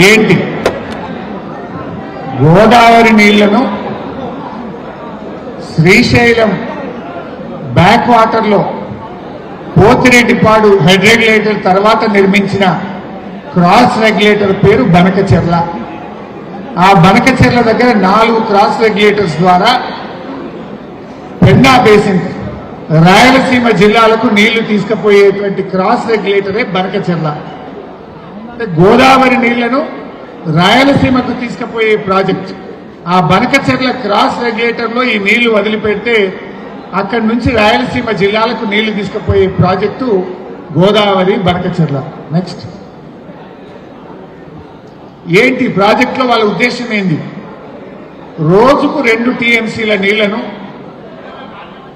ఏంటి గోదావరి నీళ్లను శ్రీశైలం బ్యాక్ వాటర్లో పోతిరెడ్డిపాడు హెడ్ రెగ్యులేటర్ తర్వాత నిర్మించిన క్రాస్ రెగ్యులేటర్ పేరు బనకచెర్ల. ఆ బనకచెర్ల దగ్గర 4 క్రాస్ రెగ్యులేటర్స్ ద్వారా పెన్నా బేసిన్ రాయలసీమ జిల్లాలకు నీళ్లు తీసుకుపోయేటువంటి క్రాస్ రెగ్యులేటరే బనకచెర్ల. అంటే గోదావరి నీళ్లను రాయలసీమకు తీసుకుపోయే ప్రాజెక్ట్. ఆ బనకచెర్ల క్రాస్ రెగ్యులేటర్లో ఈ నీళ్లు వదిలిపెడితే అక్కడి నుంచి రాయలసీమ జిల్లాలకు నీళ్లు తీసుకుపోయే ప్రాజెక్టు గోదావరి బనకచెర్ల. నెక్స్ట్ ఏంటి ప్రాజెక్టులో వాళ్ళ ఉద్దేశం ఏంది? రోజుకు 2 టీఎంసీల నీళ్లను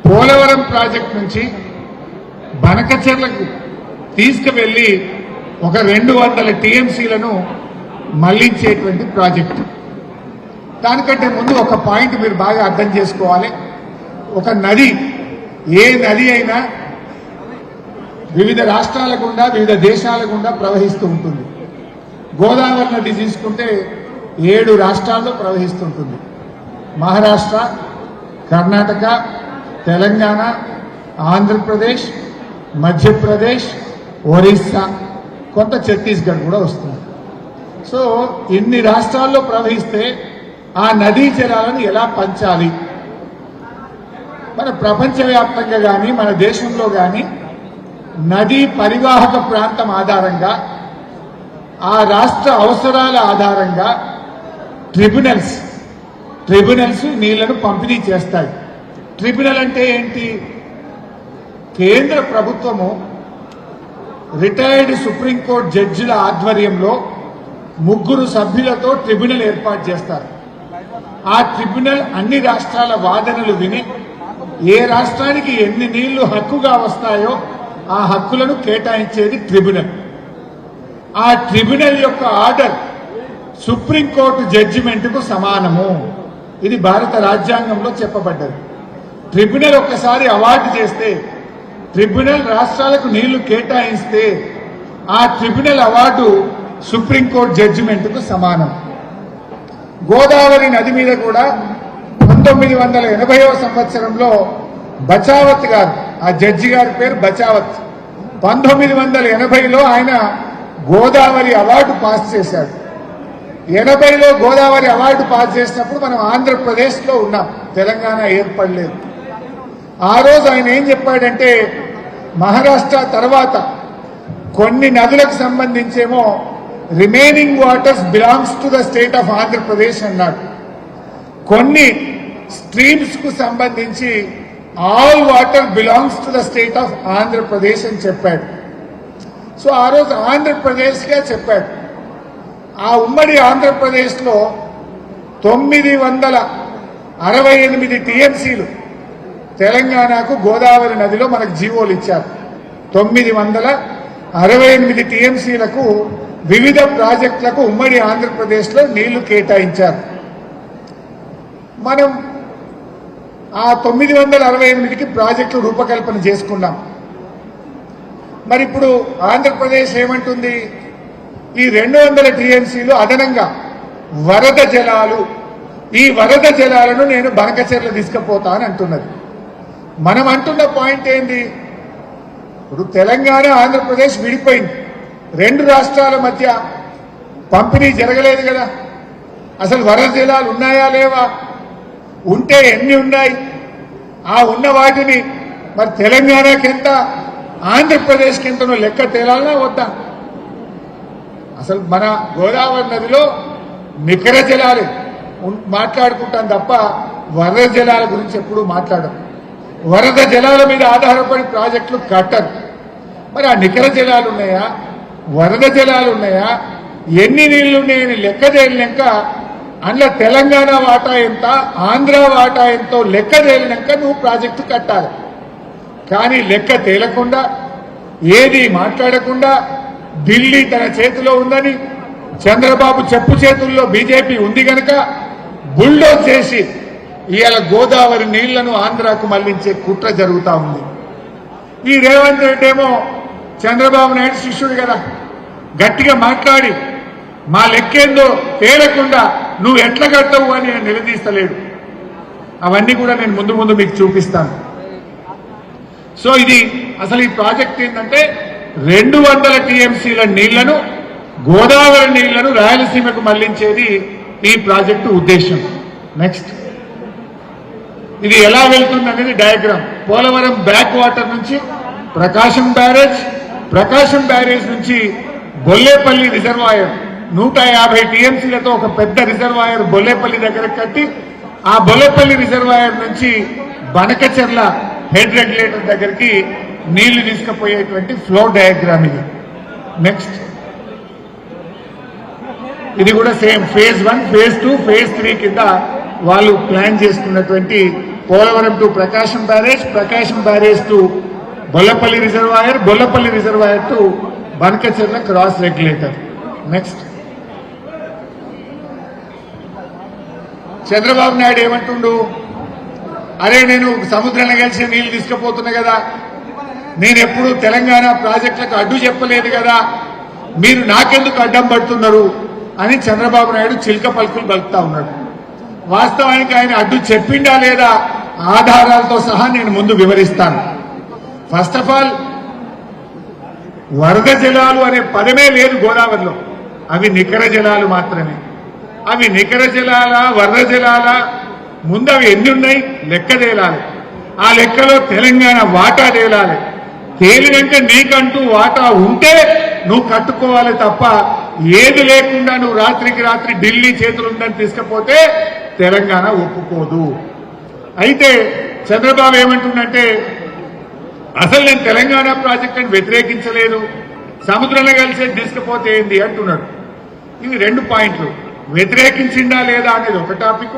పోలవరం ప్రాజెక్ట్ నుంచి బనకచెర్లకు తీసుకువెళ్లి ఒక 200 టీఎంసీలను మళ్లించేటువంటి ప్రాజెక్టు. దానికంటే ముందు ఒక పాయింట్ మీరు బాగా అర్థం చేసుకోవాలి. ఒక నది, ఏ నది అయినా వివిధ రాష్ట్రాల గుండా వివిధ దేశాల గుండా ప్రవహిస్తూ ఉంటుంది. గోదావరి నది తీసుకుంటే 7 రాష్ట్రాల్లో ప్రవహిస్తుంటుంది. మహారాష్ట్ర, కర్ణాటక, తెలంగాణ, ఆంధ్రప్రదేశ్, మధ్యప్రదేశ్, ఒరిస్సా, కొంత ఛత్తీస్గఢ్ కూడా వస్తుంది. సో ఇన్ని రాష్ట్రాల్లో ప్రవహిస్తే ఆ నదీ జలాలను ఎలా పంచాలి? మన ప్రపంచవ్యాప్తంగా కానీ మన దేశంలో కానీ నదీ పరివాహక ప్రాంతం ఆధారంగా ఆ రాష్ట్ర అవసరాల ఆధారంగా ట్రిబ్యునల్స్ నీళ్లను పంపిణీ చేస్తాయి. ట్రిబ్యునల్ అంటే ఏంటి? కేంద్ర ప్రభుత్వము రిటైర్డ్ సుప్రీంకోర్టు జడ్జిల ఆధ్వర్యంలో 3 సభ్యులతో ట్రిబ్యునల్ ఏర్పాటు చేస్తారు. ఆ ట్రిబ్యునల్ అన్ని రాష్ట్రాల వాదనలు విని ఏ రాష్ట్రానికి ఎన్ని నీళ్లు హక్కుగా వస్తాయో ఆ హక్కులను కేటాయించేది ట్రిబ్యునల్. ఆ ట్రిబ్యునల్ యొక్క ఆర్డర్ సుప్రీంకోర్టు జడ్జిమెంట్కు సమానము. ఇది భారత రాజ్యాంగంలో చెప్పబడ్డది. ట్రిబ్యునల్ ఒక్కసారి అవార్డు చేస్తే, ట్రిబ్యునల్ రాష్ట్రాలకు నీళ్లు కేటాయిస్తే ఆ ట్రిబ్యునల్ అవార్డు సుప్రీంకోర్టు జడ్జిమెంట్కు సమానం. గోదావరి నది మీద కూడా 1980వ సంవత్సరంలో బచావత్ గారు, ఆ జడ్జి గారి పేరు బచావత్, 1980లో ఆయన గోదావరి అవార్డు పాస్ చేశాడు. 80లో గోదావరి అవార్డు పాస్ చేసినప్పుడు మనం ఆంధ్రప్రదేశ్లో ఉన్నాం, తెలంగాణ ఏర్పడలేదు. ఆ రోజు ఆయన ఏం చెప్పాడంటే, మహారాష్ట్ర తర్వాత కొన్ని నదులకు సంబంధించేమో remaining waters belongs to the state of Andhra Pradesh అన్నాడు. కొన్ని స్ట్రీమ్స్ కు సంబంధించి all water belongs to the state of Andhra Pradesh అని చెప్పాడు. సో ఆ రోజు ఆంధ్రప్రదేశ్గా చెప్పాడు. ఆ ఉమ్మడి ఆంధ్రప్రదేశ్లో 968 టీఎంసీలు తెలంగాణకు గోదావరి నదిలో మనకు జీవోలు ఇచ్చారు. 968 టీఎంసీలకు వివిధ ప్రాజెక్టులకు ఉమ్మడి ఆంధ్రప్రదేశ్లో నీళ్లు కేటాయించారు. మనం ఆ 968కి ప్రాజెక్టులు రూపకల్పన చేసుకున్నాం. మరి ఇప్పుడు ఆంధ్రప్రదేశ్ ఏమంటుంది? ఈ 200 టీఎంసీలు అదనంగా వరద జలాలు, ఈ వరద జలాలను నేను బనకచెర్ల తీసుకుపోతాను అంటున్నది. మనం అంటున్న పాయింట్ ఏంది? ఇప్పుడు తెలంగాణ ఆంధ్రప్రదేశ్ విడిపోయింది, 2 రాష్ట్రాల మధ్య పంపిణీ జరగలేదు కదా. అసలు వరద జలాలు ఉన్నాయా లేవా? ఉంటే ఎన్ని ఉన్నాయి? ఆ ఉన్న వాటిని మరి తెలంగాణకి ఎంత, ఆంధ్రప్రదేశ్కి ఎంతనో లెక్క తేలాలనా వద్దా? అసలు మన గోదావరి నదిలో నికర జలాలు మాట్లాడుకుంటాం తప్ప వరద జలాల గురించి ఎప్పుడూ మాట్లాడరు. వరద జలాల మీద ఆధారపడి ప్రాజెక్టులు కట్టరు. మరి ఆ నికర జలాలు ఉన్నాయా, వరద జలాలు ఉన్నాయా, ఎన్ని నీళ్లు ఉన్నాయని లెక్క తేలినాక అందులో తెలంగాణ వాటా ఎంత, ఆంధ్ర వాటా ఎంతో లెక్క తేలినాక నువ్వు ప్రాజెక్టు కట్టాలి. కానీ లెక్క తేలకుండా, ఏది మాట్లాడకుండా, ఢిల్లీ తన చేతిలో ఉందని, చంద్రబాబు చెప్పు చేతుల్లో బీజేపీ ఉంది గనక బుల్డోజ్ చేసి ఇవాళ గోదావరి నీళ్లను ఆంధ్రాకు మళ్లించే కుట్ర జరుగుతూ ఉంది. ఈ రేవంత్ రెడ్డి ఏమో చంద్రబాబు నాయుడు శిష్యుడు కదా, గట్టిగా మాట్లాడి మా లెక్కేందో తేలకుండా నువ్వు ఎట్లా కట్టవు అని నిలదీస్తలేడు. అవన్నీ కూడా నేను ముందు ముందు మీకు చూపిస్తాను. సో ఇది అసలు ఈ ప్రాజెక్ట్ ఏంటంటే 200 టీఎంసీల నీళ్లను, గోదావరి నీళ్లను రాయలసీమకు మళ్లించేది ఈ ప్రాజెక్టు ఉద్దేశం. నెక్స్ట్, ఇది ఎలా వెళ్తుంది అనేది డయాగ్రామ్. పోలవరం బ్యాక్ వాటర్ నుంచి ప్రకాశం బ్యారేజ్, ప్రకాశం బ్యారేజ్ నుంచి బొల్లేపల్లి రిజర్వాయర్ 150 టీఎంసీలతో ఒక పెద్ద రిజర్వాయర్ బొల్లేపల్లి దగ్గర కట్టి, ఆ బొల్లేపల్లి రిజర్వాయర్ నుంచి బనకచెర్ల హెడ్ రెగ్యులేటర్ దగ్గరికి నీళ్లు తీసుకుపోయేటువంటి ఫ్లో డయాగ్రామ్ ఇది. నెక్స్ట్, ఇది కూడా సేమ్ ఫేజ్ 1, ఫేజ్ 2, ఫేజ్ 3 కింద వాళ్ళు ప్లాన్ చేసుకున్నటువంటి Polavaram to Prakasam barrage, Prakasam barrage to Bollapalli reservoir, Bollapalli reservoir to Banakacherla cross regulator. Next, Chandrababu Naidu ఏమంటుండు, అరే నేను సముద్రంలో కలిసి నీళ్లు తీసుకుపోతున్నా కదా, నేను ఎప్పుడు తెలంగాణ ప్రాజెక్టులకు అడ్డు చెప్పలేదు కదా, మీరు నాకెందుకు అడ్డం పడుతున్నారు అని చంద్రబాబు నాయుడు చిలక పలుకులు పలుకుతా ఉన్నాడు. వాస్తవానికి ఆయన అడ్డు చెప్పిండా లేదా ఆధారాలతో సహా నేను ముందు వివరిస్తాను. ఫస్ట్ ఆఫ్ ఆల్, వరద జలాలు అనే పదమే లేదు గోదావరిలో. అవి నికర జలాలు మాత్రమే. అవి నికర జలాల, వరద జలాల, ముందు అవి ఎన్ని ఉన్నాయి లెక్క తేలాలి. ఆ లెక్కలో తెలంగాణ వాటా తేలాలి. తేలినంటే నీకంటూ వాటా ఉంటే నువ్వు కట్టుకోవాలి తప్ప ఏది లేకుండా నువ్వు రాత్రికి రాత్రి ఢిల్లీ చేతులుందని తీసుకపోతే తెలంగాణ ఒప్పుకోదు. అయితే చంద్రబాబు ఏమంటుందంటే, అసలు నేను తెలంగాణ ప్రాజెక్టును వ్యతిరేకించలేదు, సముద్రంలో కలిసి తీసుకుపోతే ఏంది అంటున్నాడు. ఇవి 2 పాయింట్లు. వ్యతిరేకించిందా లేదా అనేది ఒక టాపిక్,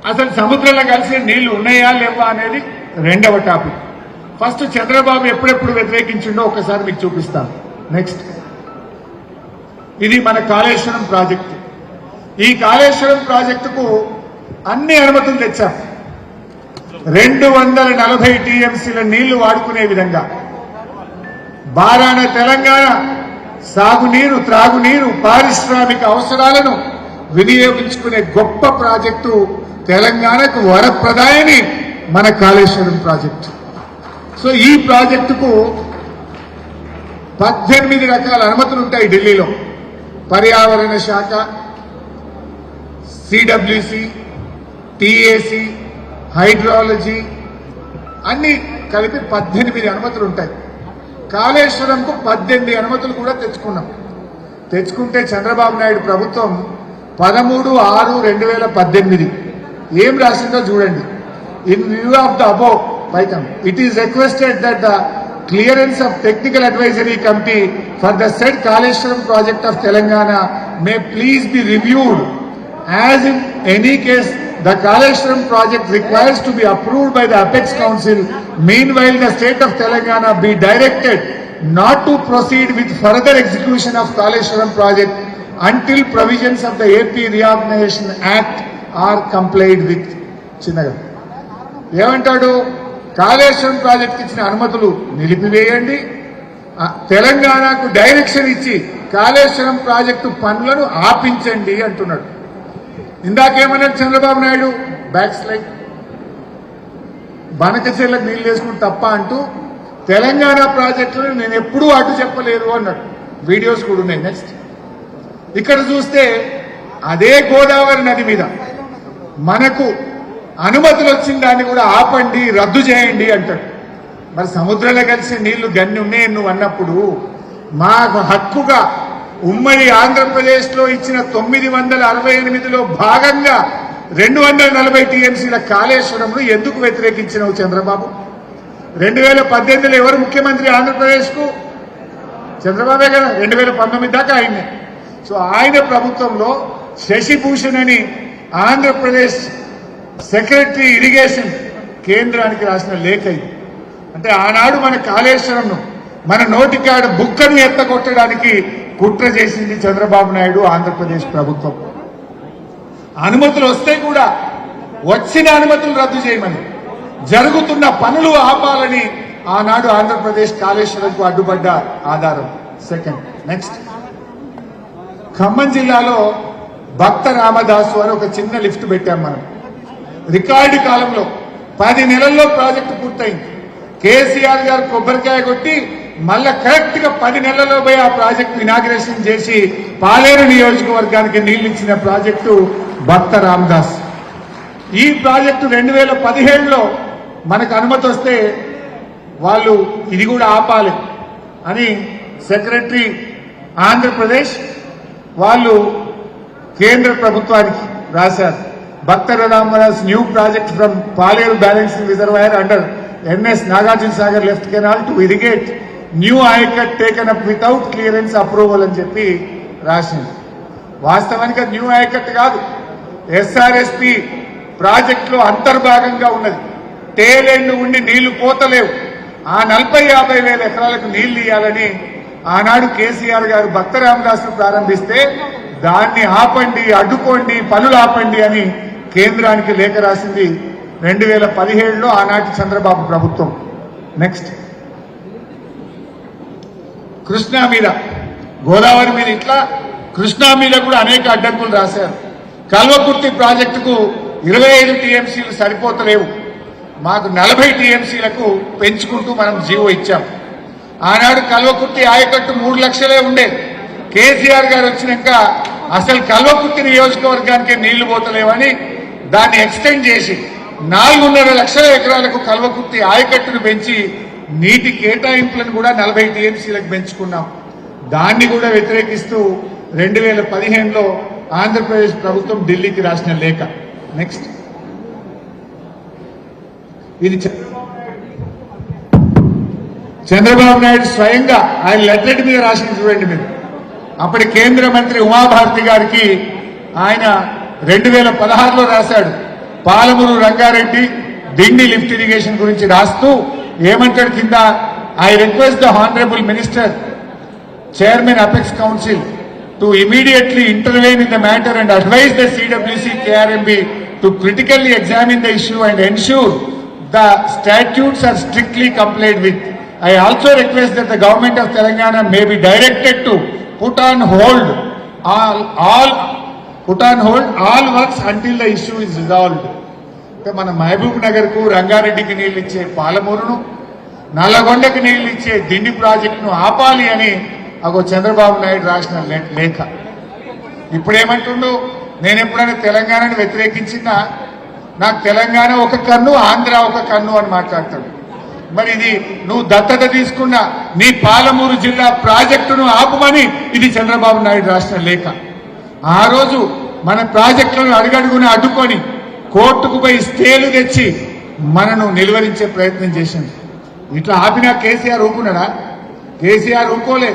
అసలు సముద్రంలో కలిసి నీళ్లు ఉన్నాయా లేవా అనేది రెండవ టాపిక్. ఫస్ట్ చంద్రబాబు ఎప్పుడెప్పుడు వ్యతిరేకించిండో ఒకసారి మీకు చూపిస్తాను. నెక్స్ట్, ఇది మన కాళేశ్వరం ప్రాజెక్టు. ఈ కాళేశ్వరం ప్రాజెక్టుకు అన్ని అనుమతులు తెచ్చాం. 240 టీఎంసీల నీళ్లు వాడుకునే విధంగా బారాన తెలంగాణ సాగునీరు, త్రాగునీరు, పారిశ్రామిక అవసరాలను వినియోగించుకునే గొప్ప ప్రాజెక్టు తెలంగాణకు వరప్రదాయని మన కాళేశ్వరం ప్రాజెక్టు. సో ఈ ప్రాజెక్టుకు 18 రకాల అనుమతులు ఉంటాయి ఢిల్లీలో. పర్యావరణ శాఖ, సిడబ్ల్యూసి, టిఏసి, హైడ్రాలజీ అన్ని కలిపి 18 అనుమతులు ఉంటాయి. కాళేశ్వరంకు 18 అనుమతులు కూడా తెచ్చుకున్నాం. తెచ్చుకుంటే చంద్రబాబు నాయుడు ప్రభుత్వం 13/6/2018 ఏం రాసిందో చూడండి. In view of the above పైకం, it is requested that the clearance of technical advisory committee for the said Kaleshwaram project of Telangana may please be reviewed. As in any case the Kaleshwaram project requires to be approved by the Apex Council. Meanwhile, the state of Telangana be directed not to proceed with further execution of Kaleshwaram project until provisions of the AP Reorganization Act are complied with. చిన్నగా ఏమంటాడు, Kaleshwaram project ఇచ్చిన అనుమతులు నిలిపివేయండి, తెలంగాణకు direction ఇచ్చి Kaleshwaram project పనులను ఆపించండి అంటున్నాడు. ఇందాకేమన్నాడు Chandrababu Naidu, back slide, బనకచెర్లకు నీళ్ళు వేసుకుని తప్ప అంటూ తెలంగాణ ప్రాజెక్టులను నేను ఎప్పుడూ అడ్డు చెప్పలేదు అన్నాడు. వీడియోస్ కూడా ఉన్నాయి. నెక్స్ట్, ఇక్కడ చూస్తే అదే గోదావరి నది మీద మనకు అనుమతులు వచ్చిన దాన్ని కూడా ఆపండి, రద్దు చేయండి అంటాడు. మరి సముద్రంలో కలిసి నీళ్లు గన్ని ఉన్నాయి నువ్వు అన్నప్పుడు మాకు హక్కుగా ఉమ్మడి ఆంధ్రప్రదేశ్లో ఇచ్చిన 968లో భాగంగా 240 టీఎంసీల కాళేశ్వరంను ఎందుకు వ్యతిరేకించినావు చంద్రబాబు? 2018లో ఎవరు ముఖ్యమంత్రి ఆంధ్రప్రదేశ్కు? చంద్రబాబే కదా. 2019 దాకా ఆయనే. సో ఆయన ప్రభుత్వంలో శశిభూషణ్ అని ఆంధ్రప్రదేశ్ సెక్రటరీ ఇరిగేషన్ కేంద్రానికి రాసిన లేఖ ఇది. అంటే ఆనాడు మన కాళేశ్వరంను, మన నోటికాడ బుక్కను ఎత్తగొట్టడానికి కుట్ర చేసింది చంద్రబాబు నాయుడు ఆంధ్రప్రదేశ్ ప్రభుత్వం. అనుమతులు వస్తే కూడా వచ్చిన అనుమతులు రద్దు చేయమని, జరుగుతున్న పనులు ఆపాలని ఆనాడు ఆంధ్రప్రదేశ్ కాళేశ్వరంకు అడ్డుపడ్డ ఆధారం. సెకండ్, నెక్స్ట్, ఖమ్మం జిల్లాలో భక్త రామదాసు అని ఒక చిన్న లిఫ్ట్ పెట్టాం మనం. రికార్డు కాలంలో 10 నెలల్లో ప్రాజెక్టు పూర్తయింది. కేసీఆర్ గారు కొబ్బరికాయ కొట్టి మళ్ళా కరెక్ట్ గా 10 నెలల్లో పోయి ఆ ప్రాజెక్టు ఇనాగ్రేషన్ చేసి పాలేరు నియోజకవర్గానికి నీళ్లిచ్చిన ప్రాజెక్టు భక్త రామదాస్. ఈ ప్రాజెక్టు 2017లో మనకు అనుమతి వస్తే వాళ్ళు ఇది కూడా ఆపాలి అని సెక్రటరీ ఆంధ్రప్రదేశ్ వాళ్ళు కేంద్ర ప్రభుత్వానికి రాశారు. Bhakta Ramadas new project from Paleru balancing reservoir under NS Nagarjuna Sagar left canal to irrigate new ayacut taken up without clearance approval అని చెప్పి రాసింది. వాస్తవానికి న్యూ ఆయకట్ కాదు, ఎస్ఆర్ఎస్పి ప్రాజెక్టులో అంతర్భాగంగా ఉన్నది. టేలెండ్ ఉండి నీళ్లు పోతలేవు. ఆ 40-50 వేల ఎకరాలకు నీళ్లు ఇవ్వాలని ఆనాడు కేసీఆర్ గారు భక్త రామదాస్ ప్రారంభిస్తే దాన్ని ఆపండి, అడ్డుకోండి, పనులు ఆపండి అని కేంద్రానికి లేఖ రాసింది 2017లో ఆనాటి చంద్రబాబు ప్రభుత్వం. నెక్స్ట్ కృష్ణా మీద, గోదావరి మీద ఇట్లా కృష్ణా మీద కూడా అనేక అడ్డంకులు రాశారు. కల్వకుర్తి ప్రాజెక్టుకు 25 టీఎంసీలు సరిపోతలేవు, మాకు 40 టీఎంసీలకు పెంచుకుంటూ మనం జీవో ఇచ్చాం. ఆనాడు కల్వకుర్తి ఆయకట్టు 3 లక్షలే ఉండే. కేసీఆర్ గారు వచ్చినాక అసలు కల్వకుర్తి నియోజకవర్గానికి నీళ్లు పోతలేవని దాన్ని ఎక్స్టెండ్ చేసి 4.5 లక్షల ఎకరాలకు కల్వకుర్తి ఆయకట్టును పెంచి నీటి కేటాయింపులను కూడా 40 టీఎంసీలకు పెంచుకున్నాం. దాన్ని కూడా వ్యతిరేకిస్తూ 2015లో ఆంధ్రప్రదేశ్ ప్రభుత్వం ఢిల్లీకి రాసిన లేఖ. నెక్స్ట్ ఇది చంద్రబాబు నాయుడు స్వయంగా ఆయన లెటర్ మీద రాసింది చూడండి మీరు. అప్పటి కేంద్ర మంత్రి ఉమాభారతి గారికి ఆయన 2016లో రాశాడు. పాలమూరు రంగారెడ్డి దిండి లిఫ్ట్ ఇరిగేషన్ గురించి రాస్తూ ఏమంటాడు కింద, I request the honourable minister chairman apex council to immediately intervene in the matter and advise the CWC KRMB to critically examine the issue and ensure the statutes are strictly complied with. I also request that the government of Telangana may be directed to put on hold all works until the issue is resolved. మన మహబూబ్ నగర్ కు రంగారెడ్డికి నీళ్లు ఇచ్చే పాలమూరును, నల్లగొండకి నీళ్లు ఇచ్చే దిండి ప్రాజెక్టును ఆపాలి అని ఒక చంద్రబాబు నాయుడు రాసిన లేఖ. ఇప్పుడేమంటుండు, నేను ఎప్పుడైనా తెలంగాణను వ్యతిరేకించినా నాకు తెలంగాణ ఒక కన్ను, ఆంధ్ర ఒక కన్ను అని మాట్లాడతాడు. మరి ఇది నువ్వు దత్తత తీసుకున్న నీ పాలమూరు జిల్లా ప్రాజెక్టును ఆపుమని ఇది చంద్రబాబు నాయుడు రాసిన లేఖ. ఆ రోజు మన ప్రాజెక్టులను అడుగడుగున అడ్డుకొని కోర్టుకు పోయి స్టేలు తెచ్చి మనను నిలువరించే ప్రయత్నం చేసింది. ఇట్లా ఆపినా కేసీఆర్ ఊపుకున్నాడా? కేసీఆర్ ఊకోలే.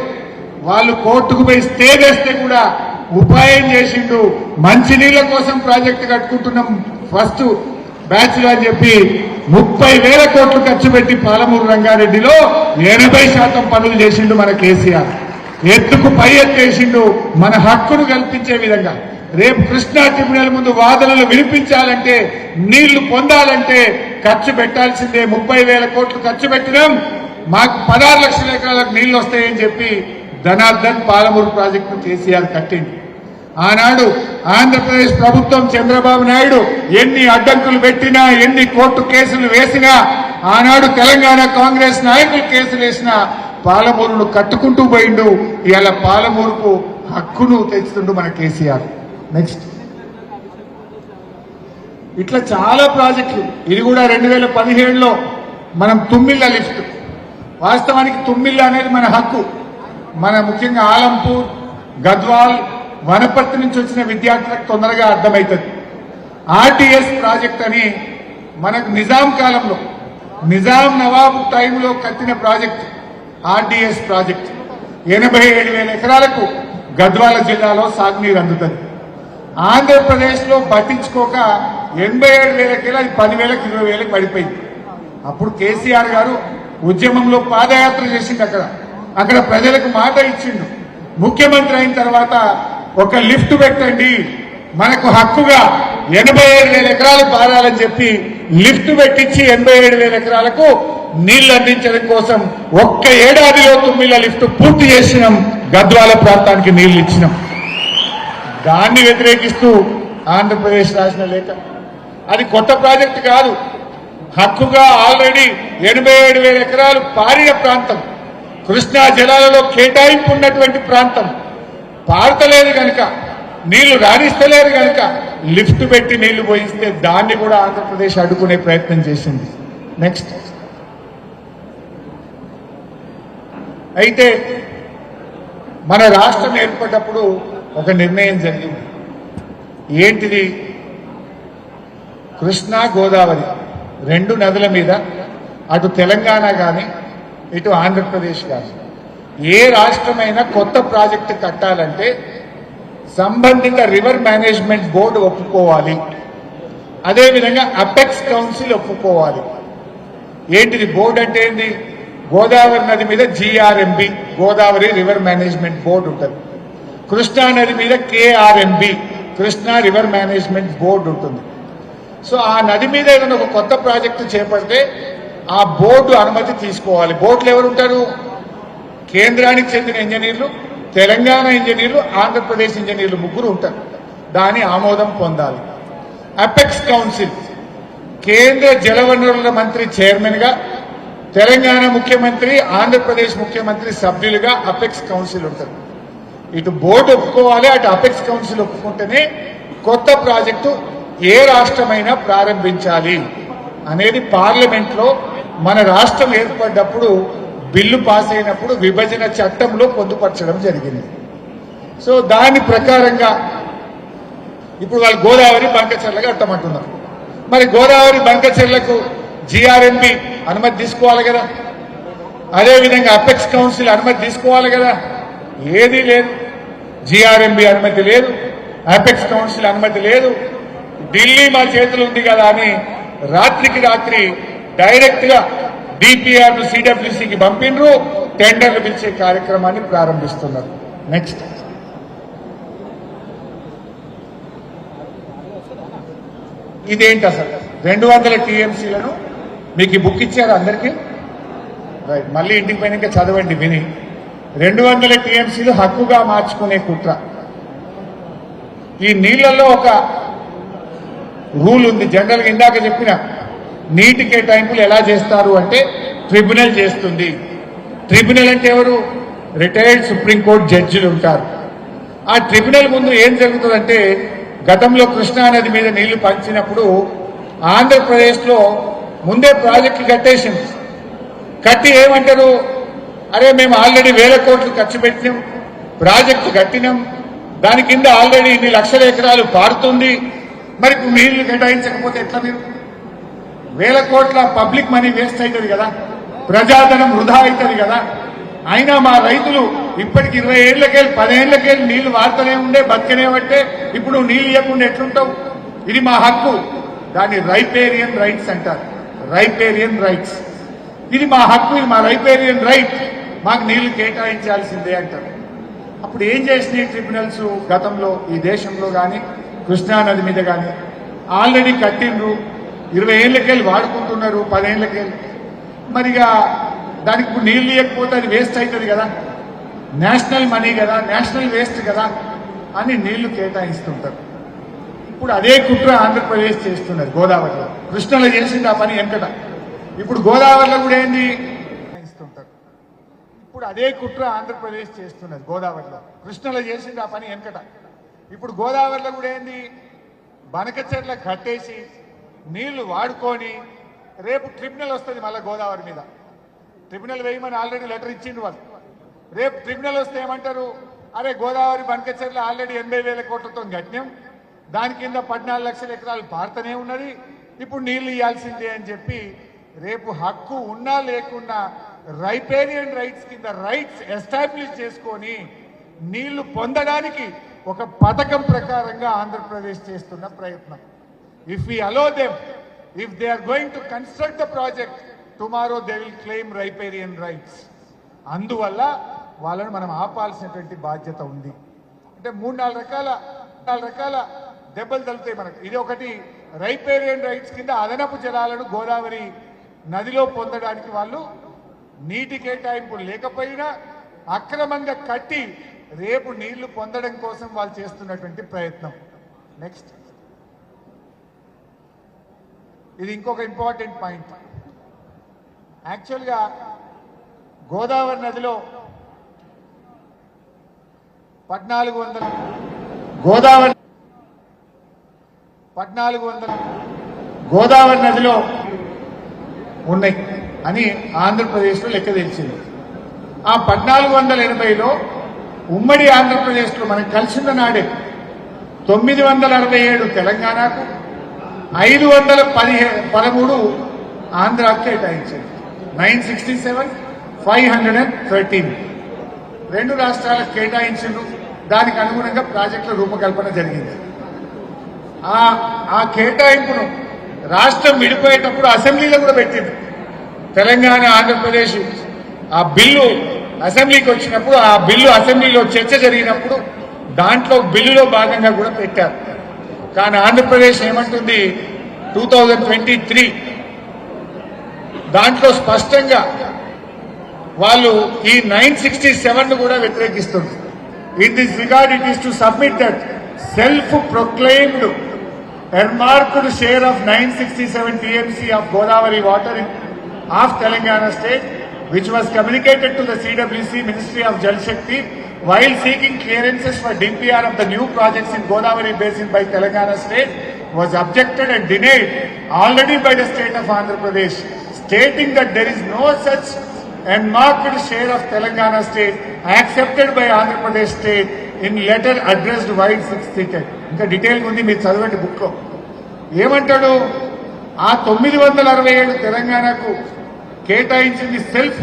వాళ్ళు కోర్టుకు పోయి స్టే వేస్తే కూడా ఉపాయం చేసిండు. మంచినీళ్ల కోసం ప్రాజెక్టు కట్టుకుంటున్నాం ఫస్ట్ బ్యాచ్ అని చెప్పి 30,000 కోట్లు ఖర్చు పెట్టి పాలమూరు రంగారెడ్డిలో 80% పనులు చేసిండు మన కేసీఆర్. ఎత్తుకు పై ఎత్తేసిండు మన హక్కును కల్పించే విధంగా. రేపు కృష్ణా ట్రిబ్యునల్ ముందు వాదనలు వినిపించాలంటే, నీళ్లు పొందాలంటే ఖర్చు పెట్టాల్సిందే. 30,000 కోట్లు ఖర్చు పెట్టినాం, మాకు 16 లక్షల ఎకరాలకు నీళ్లు వస్తాయని చెప్పి ధనార్దన్ పాలమూరు ప్రాజెక్టును కేసీఆర్ కట్టింది. ఆనాడు ఆంధ్రప్రదేశ్ ప్రభుత్వం చంద్రబాబు నాయుడు ఎన్ని అడ్డంకులు పెట్టినా, ఎన్ని కోర్టు కేసులు వేసినా, ఆనాడు తెలంగాణ కాంగ్రెస్ నాయకులు కేసులు వేసినా పాలమూరును కట్టుకుంటూ పోయిండు. ఇవాళ పాలమూరుకు హక్కును తెచ్చుతుండు మన కేసీఆర్. నెక్స్ట్ ఇట్లా చాలా ప్రాజెక్టులు. ఇది కూడా 2017లో మనం తుమ్మిళ్ళ లిఫ్ట్. వాస్తవానికి తుమ్మిళ్ళ అనేది మన హక్కు. మన ముఖ్యంగా ఆలంపూర్, గద్వాల్, వనపర్తి నుంచి వచ్చిన విద్యార్థులకు తొందరగా అర్థమవుతుంది. ఆర్టీఎస్ ప్రాజెక్ట్ అని మనకు నిజాం కాలంలో, నిజాం నవాబు టైంలో కట్టిన ప్రాజెక్ట్ ఆర్టీఎస్ ప్రాజెక్ట్. 87,000 ఎకరాలకు గద్వాల జిల్లాలో సాగునీరు అందుతుంది. ఆంధ్రప్రదేశ్లో పట్టించుకోక 87,000 ఎకరాలు 10,000కి 20,000కి పడిపోయింది. అప్పుడు కేసీఆర్ గారు ఉద్యమంలో పాదయాత్ర చేసిండు. అక్కడ ప్రజలకు మాట ఇచ్చిండు. ముఖ్యమంత్రి అయిన తర్వాత ఒక లిఫ్ట్ పెట్టండి, మనకు హక్కుగా 87,000 ఎకరాలు పారాలని చెప్పి లిఫ్ట్ పెట్టించి 87,000 ఎకరాలకు నీళ్లు అందించడం కోసం ఒక్క ఏడాదిలో 9 లిఫ్ట్ పూర్తి చేసినాం. గద్వాల ప్రాంతానికి నీళ్లు ఇచ్చినాం. దాన్ని వ్యతిరేకిస్తూ ఆంధ్రప్రదేశ్ రాసిన లేఖ. అది కొత్త ప్రాజెక్టు కాదు, హక్కుగా ఆల్రెడీ 87,000 ఎకరాలు పారిన ప్రాంతం, కృష్ణా జలాలలో కేటాయింపు ఉన్నటువంటి ప్రాంతం, పారతలేదు కనుక, నీళ్లు రాణిస్తలేరు కనుక లిఫ్ట్ పెట్టి నీళ్లు పోయిస్తే దాన్ని కూడా ఆంధ్రప్రదేశ్ అడ్డుకునే ప్రయత్నం చేసింది. నెక్స్ట్, అయితే మన రాష్ట్రం ఏర్పడ్డప్పుడు ఒక నిర్ణయం జరిగింది. ఏంటిది? కృష్ణా గోదావరి రెండు నదుల మీద అటు తెలంగాణ కానీ ఇటు ఆంధ్రప్రదేశ్ కానీ ఏ రాష్ట్రమైనా కొత్త ప్రాజెక్టు కట్టాలంటే సంబంధిత రివర్ మేనేజ్మెంట్ బోర్డు ఒప్పుకోవాలి, అదేవిధంగా అపెక్స్ కౌన్సిల్ ఒప్పుకోవాలి. ఏంటిది బోర్డు అంటే ఏంటి? గోదావరి నది మీద GRMB Godavari river management board ఉంటుంది, కృష్ణా నది మీద KRMB Krishna river management board ఉంటుంది. సో ఆ నది మీద ఏదైనా ఒక కొత్త ప్రాజెక్టు చేపడితే ఆ బోర్డు అనుమతి తీసుకోవాలి. బోర్డులు ఎవరు ఉంటారు? కేంద్రానికి చెందిన ఇంజనీర్లు, తెలంగాణ ఇంజనీర్లు, ఆంధ్రప్రదేశ్ ఇంజనీర్లు, ముగ్గురు ఉంటారు. దాని ఆమోదం పొందాలి. అపెక్స్ కౌన్సిల్, కేంద్ర జలవనరుల మంత్రి చైర్మన్ గా, తెలంగాణ ముఖ్యమంత్రి, ఆంధ్రప్రదేశ్ ముఖ్యమంత్రి సభ్యులుగా అపెక్స్ కౌన్సిల్ ఉంటుంది. ఇటు బోర్డు ఒప్పుకోవాలి, అటు అపెక్స్ కౌన్సిల్ ఒప్పుకుంటేనే కొత్త ప్రాజెక్టు ఏ రాష్ట్రమైనా ప్రారంభించాలి అనేది పార్లమెంట్ లో మన రాష్ట్రం ఏర్పడ్డప్పుడు బిల్లు పాస్ అయినప్పుడు విభజన చట్టంలో పొందుపరచడం జరిగింది. సో దాని ప్రకారంగా ఇప్పుడు వాళ్ళు గోదావరి బంకచెర్లకు కట్టమంటున్నారు. మరి గోదావరి బంకచెర్లకు GRMB అనుమతి తీసుకోవాలి కదా, అదేవిధంగా అపెక్స్ కౌన్సిల్ అనుమతి తీసుకోవాలి కదా. ఏదీ లేదు, GRMB అనుమతి లేదు, అపెక్స్ కౌన్సిల్ అనుమతి లేదు. ఢిల్లీ మా చేతులు ఉంది కదా అని రాత్రికి రాత్రి డైరెక్ట్ గా DPR ను CWCకి పంపినరు, టెండర్లు పిలిచే కార్యక్రమాన్ని ప్రారంభిస్తున్నారు. నెక్స్ట్, ఇదేంటి అసలు? 200 TMCలను మీకు బుక్ ఇచ్చారు అందరికీ, రైట్? మళ్ళీ ఇంటికి పోయినాక చదవండి విని. 200 TMCలు హక్కుగా మార్చుకునే కుట్ర. ఈ నీళ్లలో ఒక రూల్ ఉంది. జనరల్గా ఇందాక చెప్పిన నీటి కేటాయింపులు ఎలా చేస్తారు అంటే ట్రిబ్యునల్ చేస్తుంది. ట్రిబ్యునల్ అంటే ఎవరు? రిటైర్డ్ సుప్రీంకోర్టు జడ్జిలు ఉంటారు. ఆ ట్రిబ్యునల్ ముందు ఏం జరుగుతుందంటే, గతంలో కృష్ణానది మీద నీళ్లు పంచినప్పుడు ఆంధ్రప్రదేశ్లో ముందే ప్రాజెక్టులు కట్టేసింది. కట్టి ఏమంటారు? అరే మేము ఆల్రెడీ 1000 కోట్లు ఖర్చు పెట్టినాం, ప్రాజెక్టు కట్టినాం, దాని కింద ఆల్రెడీ ఇన్ని లక్షల ఎకరాలు పారుతుంది, మరి ఇప్పుడు నీళ్లు కేటాయించకపోతే ఎట్లా? మీరు 1000 కోట్ల పబ్లిక్ మనీ వేస్ట్ అవుతుంది కదా, ప్రజాధనం వృధా అవుతుంది కదా. అయినా మా రైతులు ఇప్పటికి 20 ఏళ్లకెళ్ళి 10 ఏళ్లకెళ్ళి నీళ్లు వాడుతూనే ఉండే, బతికనే బట్టే ఇప్పుడు నీళ్లు ఇవ్వకుండా ఎట్లుంటావు? ఇది మా హక్కు, దాన్ని రైపేరియన్ రైట్స్ అంటారు. రైపేరియన్ రైట్స్, ఇది మా హక్కు, ఇది మా రైపేరియన్ రైట్, మాకు నీళ్లు కేటాయించాల్సిందే అంటారు. అప్పుడు ఏం చేసినాయి ట్రిబ్యునల్స్ గతంలో ఈ దేశంలో కానీ కృష్ణానది మీద కానీ? ఆల్రెడీ కట్టిండ్రు, 20 ఏళ్లకెళ్ళి వాడుకుంటున్నారు, 10 ఏళ్లకెళ్ళి. మరిగా దానికి ఇప్పుడు నీళ్లు ఇవ్వకపోతే అది వేస్ట్ అవుతుంది కదా, నేషనల్ మనీ కదా, నేషనల్ వేస్ట్ కదా అని నీళ్లు కేటాయిస్తుంటారు. ఇప్పుడు అదే కుట్ర ఆంధ్రప్రదేశ్ చేస్తున్నది గోదావరిలో. కృష్ణలో చేసింది ఆ పని వెంకట, ఇప్పుడు గోదావరిలో కూడా ఏంది ఇస్తుంటారు. ఇప్పుడు అదే కుట్ర ఆంధ్రప్రదేశ్ చేస్తున్నది గోదావరిలో. కృష్ణలో చేసింది ఆ పని వెంకట, ఇప్పుడు గోదావరిలో కూడా ఏంది బనకచెర్ల కట్టేసి నీళ్లు వాడుకొని రేపు ట్రిబ్యునల్ వస్తుంది మళ్ళీ గోదావరి మీద. ట్రిబ్యునల్ వేయమని ఆల్రెడీ లెటర్ ఇచ్చిండు వాళ్ళు. రేపు ట్రిబ్యునల్ వస్తే ఏమంటారు? అరే గోదావరి బనకచెర్ల ఆల్రెడీ 80,000 కోట్లతో కట్టినాం, దాని కింద 14 లక్షల ఎకరాలు పారుతూనే ఉన్నది, ఇప్పుడు నీళ్లు ఇవ్వాల్సిందే అని చెప్పి రేపు హక్కు ఉన్నా లేకున్నా రైపేరియన్ రైట్స్ కింద రైట్స్ ఎస్టాబ్లిష్ చేసుకొని నీళ్లు పొందడానికి ఒక పథకం ప్రకారంగా ఆంధ్రప్రదేశ్ చేస్తున్న ప్రయత్నం. If we allow them, if they are going to construct the project, tomorrow they will claim riparian rights. అందువల్ల వాళ్ళని మనం ఆపాల్సినటువంటి బాధ్యత ఉంది. అంటే 3-4 రకాల దెబ్బలు తగులుతాయి మనకు. ఇది ఒకటి, రైపేరియన్ రైట్స్ కింద అదనపు జలాలను గోదావరి నదిలో పొందడానికి వాళ్ళు నీటి కేటాయింపులు లేకపోయినా అక్రమంగా కట్టి రేపు నీళ్లు పొందడం కోసం వాళ్ళు చేస్తున్నటువంటి ప్రయత్నం. నెక్స్ట్, ఇది ఇంకొక ఇంపార్టెంట్ పాయింట్. యాక్చువల్గా గోదావరి నదిలో 1400 గోదావరి నదిలో ఉన్నాయి అని ఆంధ్రప్రదేశ్లో లెక్క తెలిసింది. ఆ 1480లో ఉమ్మడి ఆంధ్రప్రదేశ్లో మనం కలిసిన నాడే 967 తెలంగాణకు, 513 ఆంధ్రాకు కేటాయించారు. 967, 513 రెండు రాష్ట్రాలకు కేటాయించారు. దానికి అనుగుణంగా ప్రాజెక్టుల రూపకల్పన జరిగింది. ఆ కేటాయింపును రాష్ట్రం విడిపోయేటప్పుడు అసెంబ్లీలో కూడా పెట్టింది. తెలంగాణ, ఆంధ్రప్రదేశ్ ఆ బిల్లు అసెంబ్లీకి వచ్చినప్పుడు, ఆ బిల్లు అసెంబ్లీలో చర్చ జరిగినప్పుడు దాంట్లో బిల్లులో భాగంగా కూడా పెట్టారు. కానీ ఆంధ్రప్రదేశ్ ఏమంటుంది, 2023 దాంట్లో స్పష్టంగా వాళ్ళు ఈ 967 ను కూడా వ్యతిరేకిస్తుంది. In this regard it is to submit that self proclaimed earmarked share of 967 TMC of Godavari water of Telangana state, which was communicated to the CWC Ministry of Jal Shakti while seeking clearances for DPR of the new projects in Godavari basin by Telangana state, was objected and denied already by the state of Andhra Pradesh, stating that there is no such earmarked share of Telangana state accepted by Andhra Pradesh state in letter addressed while 6th ticket. ఇంకా detail ఉంది, మీరు చదవండి book లో. ఏమంటాడు, ఆ 967 తెలంగాణకు కేటాయించింది self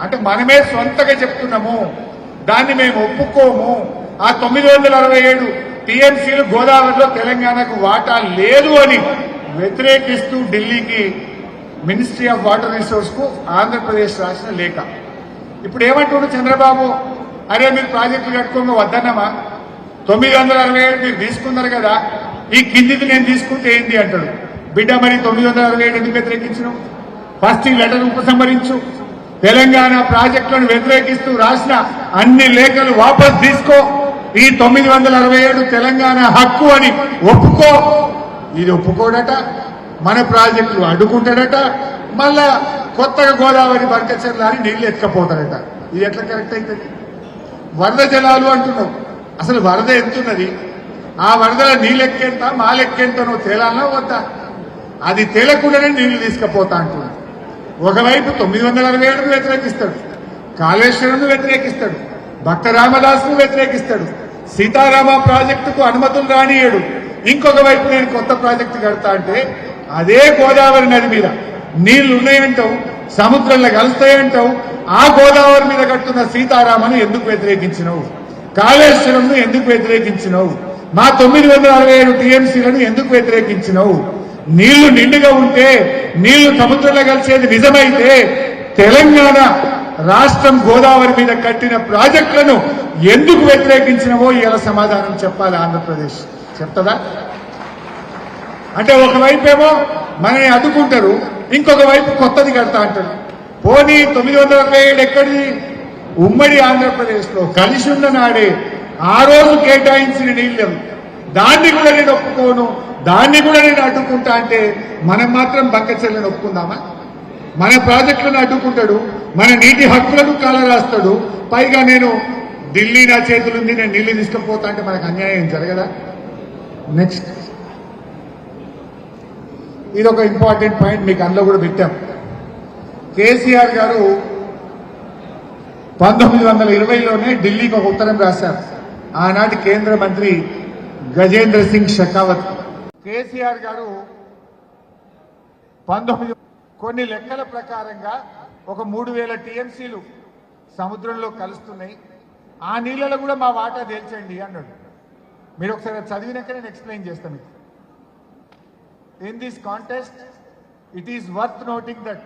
అంటే మనమే సొంతగా చెప్తున్నాము, దాన్ని మేము ఒప్పుకోము. ఆ 967 టీఎంసీలు గోదావరిలో తెలంగాణకు వాటా లేదు అని వ్యతిరేకిస్తూ ఢిల్లీకి మినిస్ట్రీ ఆఫ్ వాటర్ రిసోర్స్ కు ఆంధ్రప్రదేశ్ రాసిన లేఖ. ఇప్పుడు ఏమంటున్నాడు చంద్రబాబు, అరే మీరు ప్రాజెక్టులు కట్టుకోగా వద్దన్నమా, 967 మీరు తీసుకున్నారు కదా, ఈ కిందిది నేను తీసుకుంటే ఏంది అంటాడు. బిడ్డ మరి 967 ఎందుకు వ్యతిరేకించడం? ఫస్ట్ ఈ లెటర్ ఉపసంహరించు. తెలంగాణ ప్రాజెక్టులను వ్యతిరేకిస్తూ రాసిన అన్ని లేఖలు వాపస్ తీసుకో. ఈ 967 తెలంగాణ హక్కు అని ఒప్పుకో. ఇది ఒప్పుకోడట, మన ప్రాజెక్టులు అడ్డుకుంటాడట, మళ్ళా కొత్తగా గోదావరి బంకచర్లని నీళ్లు ఎత్తుకపోతాడట. ఇది ఎట్లా కరెక్ట్ అవుతుంది? వరద జలాలు అంటున్నావు, అసలు వరద ఎంతున్నది? ఆ వరదల నీ లెక్కెంత మా లెక్కెంతనో తేలాలన్నా వద్దా? అది తేలకుండానే నీళ్లు తీసుకుపోతా అంటున్నాడు. ఒకవైపు 967ను వ్యతిరేకిస్తాడు, కాళేశ్వరంను వ్యతిరేకిస్తాడు, భక్త రామదాసును వ్యతిరేకిస్తాడు, సీతారామ ప్రాజెక్టుకు అనుమతులు రానియడు. ఇంకొక వైపు నేను కొత్త ప్రాజెక్టు కడతా అంటే అదే గోదావరి నది మీద నీళ్లు ఉన్నాయంటావు, సముద్రంలో కలుస్తాయంటావు. ఆ గోదావరి మీద కట్టున్న సీతారామను ఎందుకు వ్యతిరేకించినవు? కాళేశ్వరంను ఎందుకు వ్యతిరేకించినవు? మా 967 టీఎంసీలను ఎందుకు వ్యతిరేకించినవు? నీళ్లు నిండుగా ఉంటే, నీళ్లు సముద్రంలో కలిసేది నిజమైతే తెలంగాణ రాష్ట్రం గోదావరి మీద కట్టిన ప్రాజెక్టులను ఎందుకు వ్యతిరేకించినవో ఇలా సమాధానం చెప్పాలి ఆంధ్రప్రదేశ్. చెప్తుందా? అంటే ఒకవైపేమో మనని అడ్డుకుంటారు, ఇంకొక వైపు కొత్తది కడతా అంటారు. పోనీ 967 ఎక్కడిది? ఉమ్మడి ఆంధ్రప్రదేశ్ లో కలిసి ఉన్న నాడే ఆ రోజు కేటాయించిన నీళ్లు, దాన్ని కూడా నేను ఒప్పుకోను, దాన్ని కూడా నేను అడ్డుకుంటా అంటే మనం మాత్రం బంకచెల్లని ఒప్పుకుందామా? మన ప్రాజెక్టులను అడ్డుకుంటాడు, మన నీటి హక్కులను కాలరాస్తాడు, పైగా నేను ఢిల్లీ నా చేతులుంది నేను నీళ్లు తీసుకుపోతా అంటే మనకు అన్యాయం జరగదా? నెక్స్ట్, ఇది ఒక ఇంపార్టెంట్ పాయింట్ మీకు అందులో కూడా పెట్టాం. కేసీఆర్ గారు 1920లోనే ఢిల్లీకి ఒక ఉత్తరం రాశారు. ఆనాటి కేంద్ర మంత్రి గజేంద్ర సింగ్ షెకావత్. కేసీఆర్ గారు 19 కొన్ని లెక్కల ప్రకారంగా ఒక 3000 టీఎంసీలు సముద్రంలో కలుస్తున్నాయి, ఆ నీళ్ళలో కూడా మా వాటా తేల్చండి అన్నాడు. మీరు ఒకసారి చదివినాక నేను ఎక్స్ప్లెయిన్ చేస్తాను మీకు. In this contest, it is worth noting that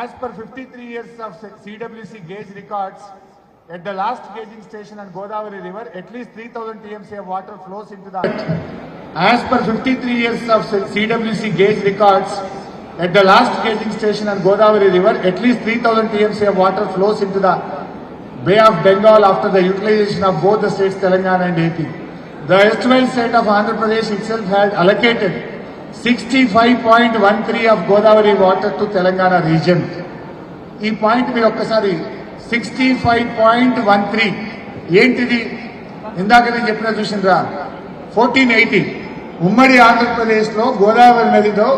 as per 53 years of CWC gauge records, at the last gauging station on Godavari River, at least 3000 TMC of water flows into the... As per 53 years of CWC gauge records, at the last gauging station on Godavari River, at least 3000 TMC of water flows into the Bay of Bengal after the utilization of both the states Telangana and AP. The erstwhile state of Andhra Pradesh itself had allocated 65.13 of Godavari water to Telangana region. ఈ point మీరు ఒక్కసారి 65.13 ఏంటిది? ఇందాక నేను చెప్పిన చూసిండ్రా 1480 ఉమ్మడి ఆంధ్రప్రదేశ్లో గోదావరి నదిలో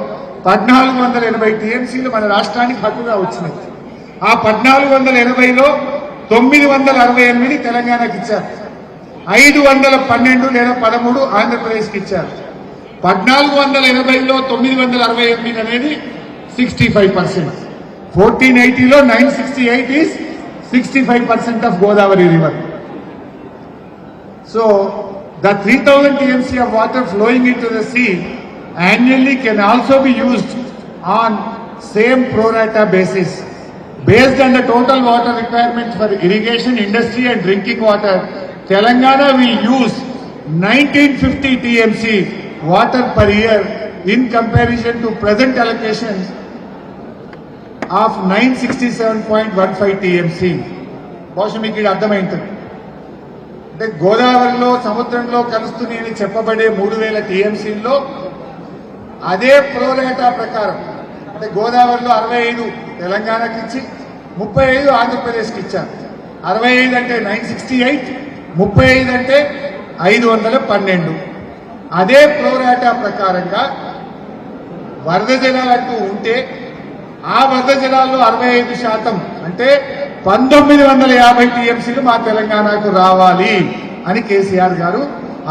1480 టీఎంసీలు మన రాష్ట్రానికి హక్కుగా వచ్చినాయి. ఆ 1480లో 968 తెలంగాణకి ఇచ్చారు, 512 లేదా 13 ఆంధ్రప్రదేశ్కి ఇచ్చారు. 1480లో 968 అనేది 65%. 1480లో 968 is 65% of Godavari river. So the 3000 TMC of water flowing into the sea annually can also be used on same pro rata basis. Based on the total water requirements for irrigation, industry and drinking water, Telangana will use 1950 TMC water per year in comparison to present allocations of 967.15 TMC. బహుశా మీకు ఇది అర్థమైంటుంది. అంటే గోదావరిలో సముద్రంలో కలుస్తుందని చెప్పబడే 3000 టీఎంసీల్లో అదే ప్రోరేటా ప్రకారం అంటే గోదావరిలో 65 తెలంగాణకి ఇచ్చి 35 ఆంధ్రప్రదేశ్కి ఇచ్చారు. 65 అంటే 968, 35 అంటే 512. అదే ప్రోరేటా ప్రకారంగా వరద జలాలంటూ ఉంటే ఆ వరద జలాల్లో 65% అంటే 1950 టీఎంసీలు మా తెలంగాణకు రావాలి అని కేసీఆర్ గారు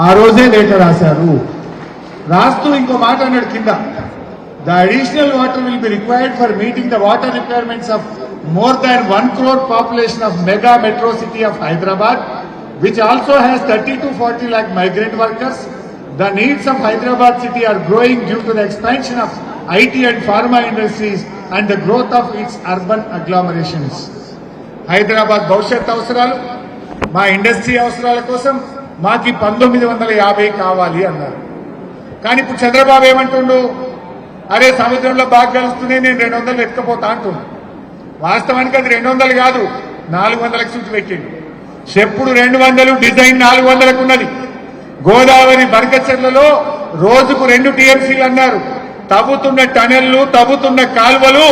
ఆ రోజే లేఖ రాశారు. రాస్తూ ఇంకో మాట అన్నాడు కింద, the additional water will be required for meeting the water requirements of more than 1 crore population of mega metro city of Hyderabad which also has 30 to 40 lakh migrant workers. The needs of Hyderabad city are growing due to the expansion of IT and pharma industries and the growth of its urban agglomerations. Hyderabad భవిష్యత్ అవసరాలు, మా industry అవసరాల కోసం మాకి 1950 కావాలి అన్నారు. కానీ ఇప్పుడు చంద్రబాబు ఏమంటుండు, అరే సముద్రంలో బాగా కలుస్తున్నాయి, నేను 200 ఎత్తుకపోతా అంటుండు. వాస్తవానికి అది 200 కాదు, 400కి సూచి పెట్టిండు. చెప్పుడు 200, డిజైన్ 400కు ఉన్నది. గోదావరి బనకచెర్లలో రోజుకు 2 టీఎంసీలు అన్నారు. తవ్వుతున్న టనెళ్లు, తవ్వుతున్న కాల్వలు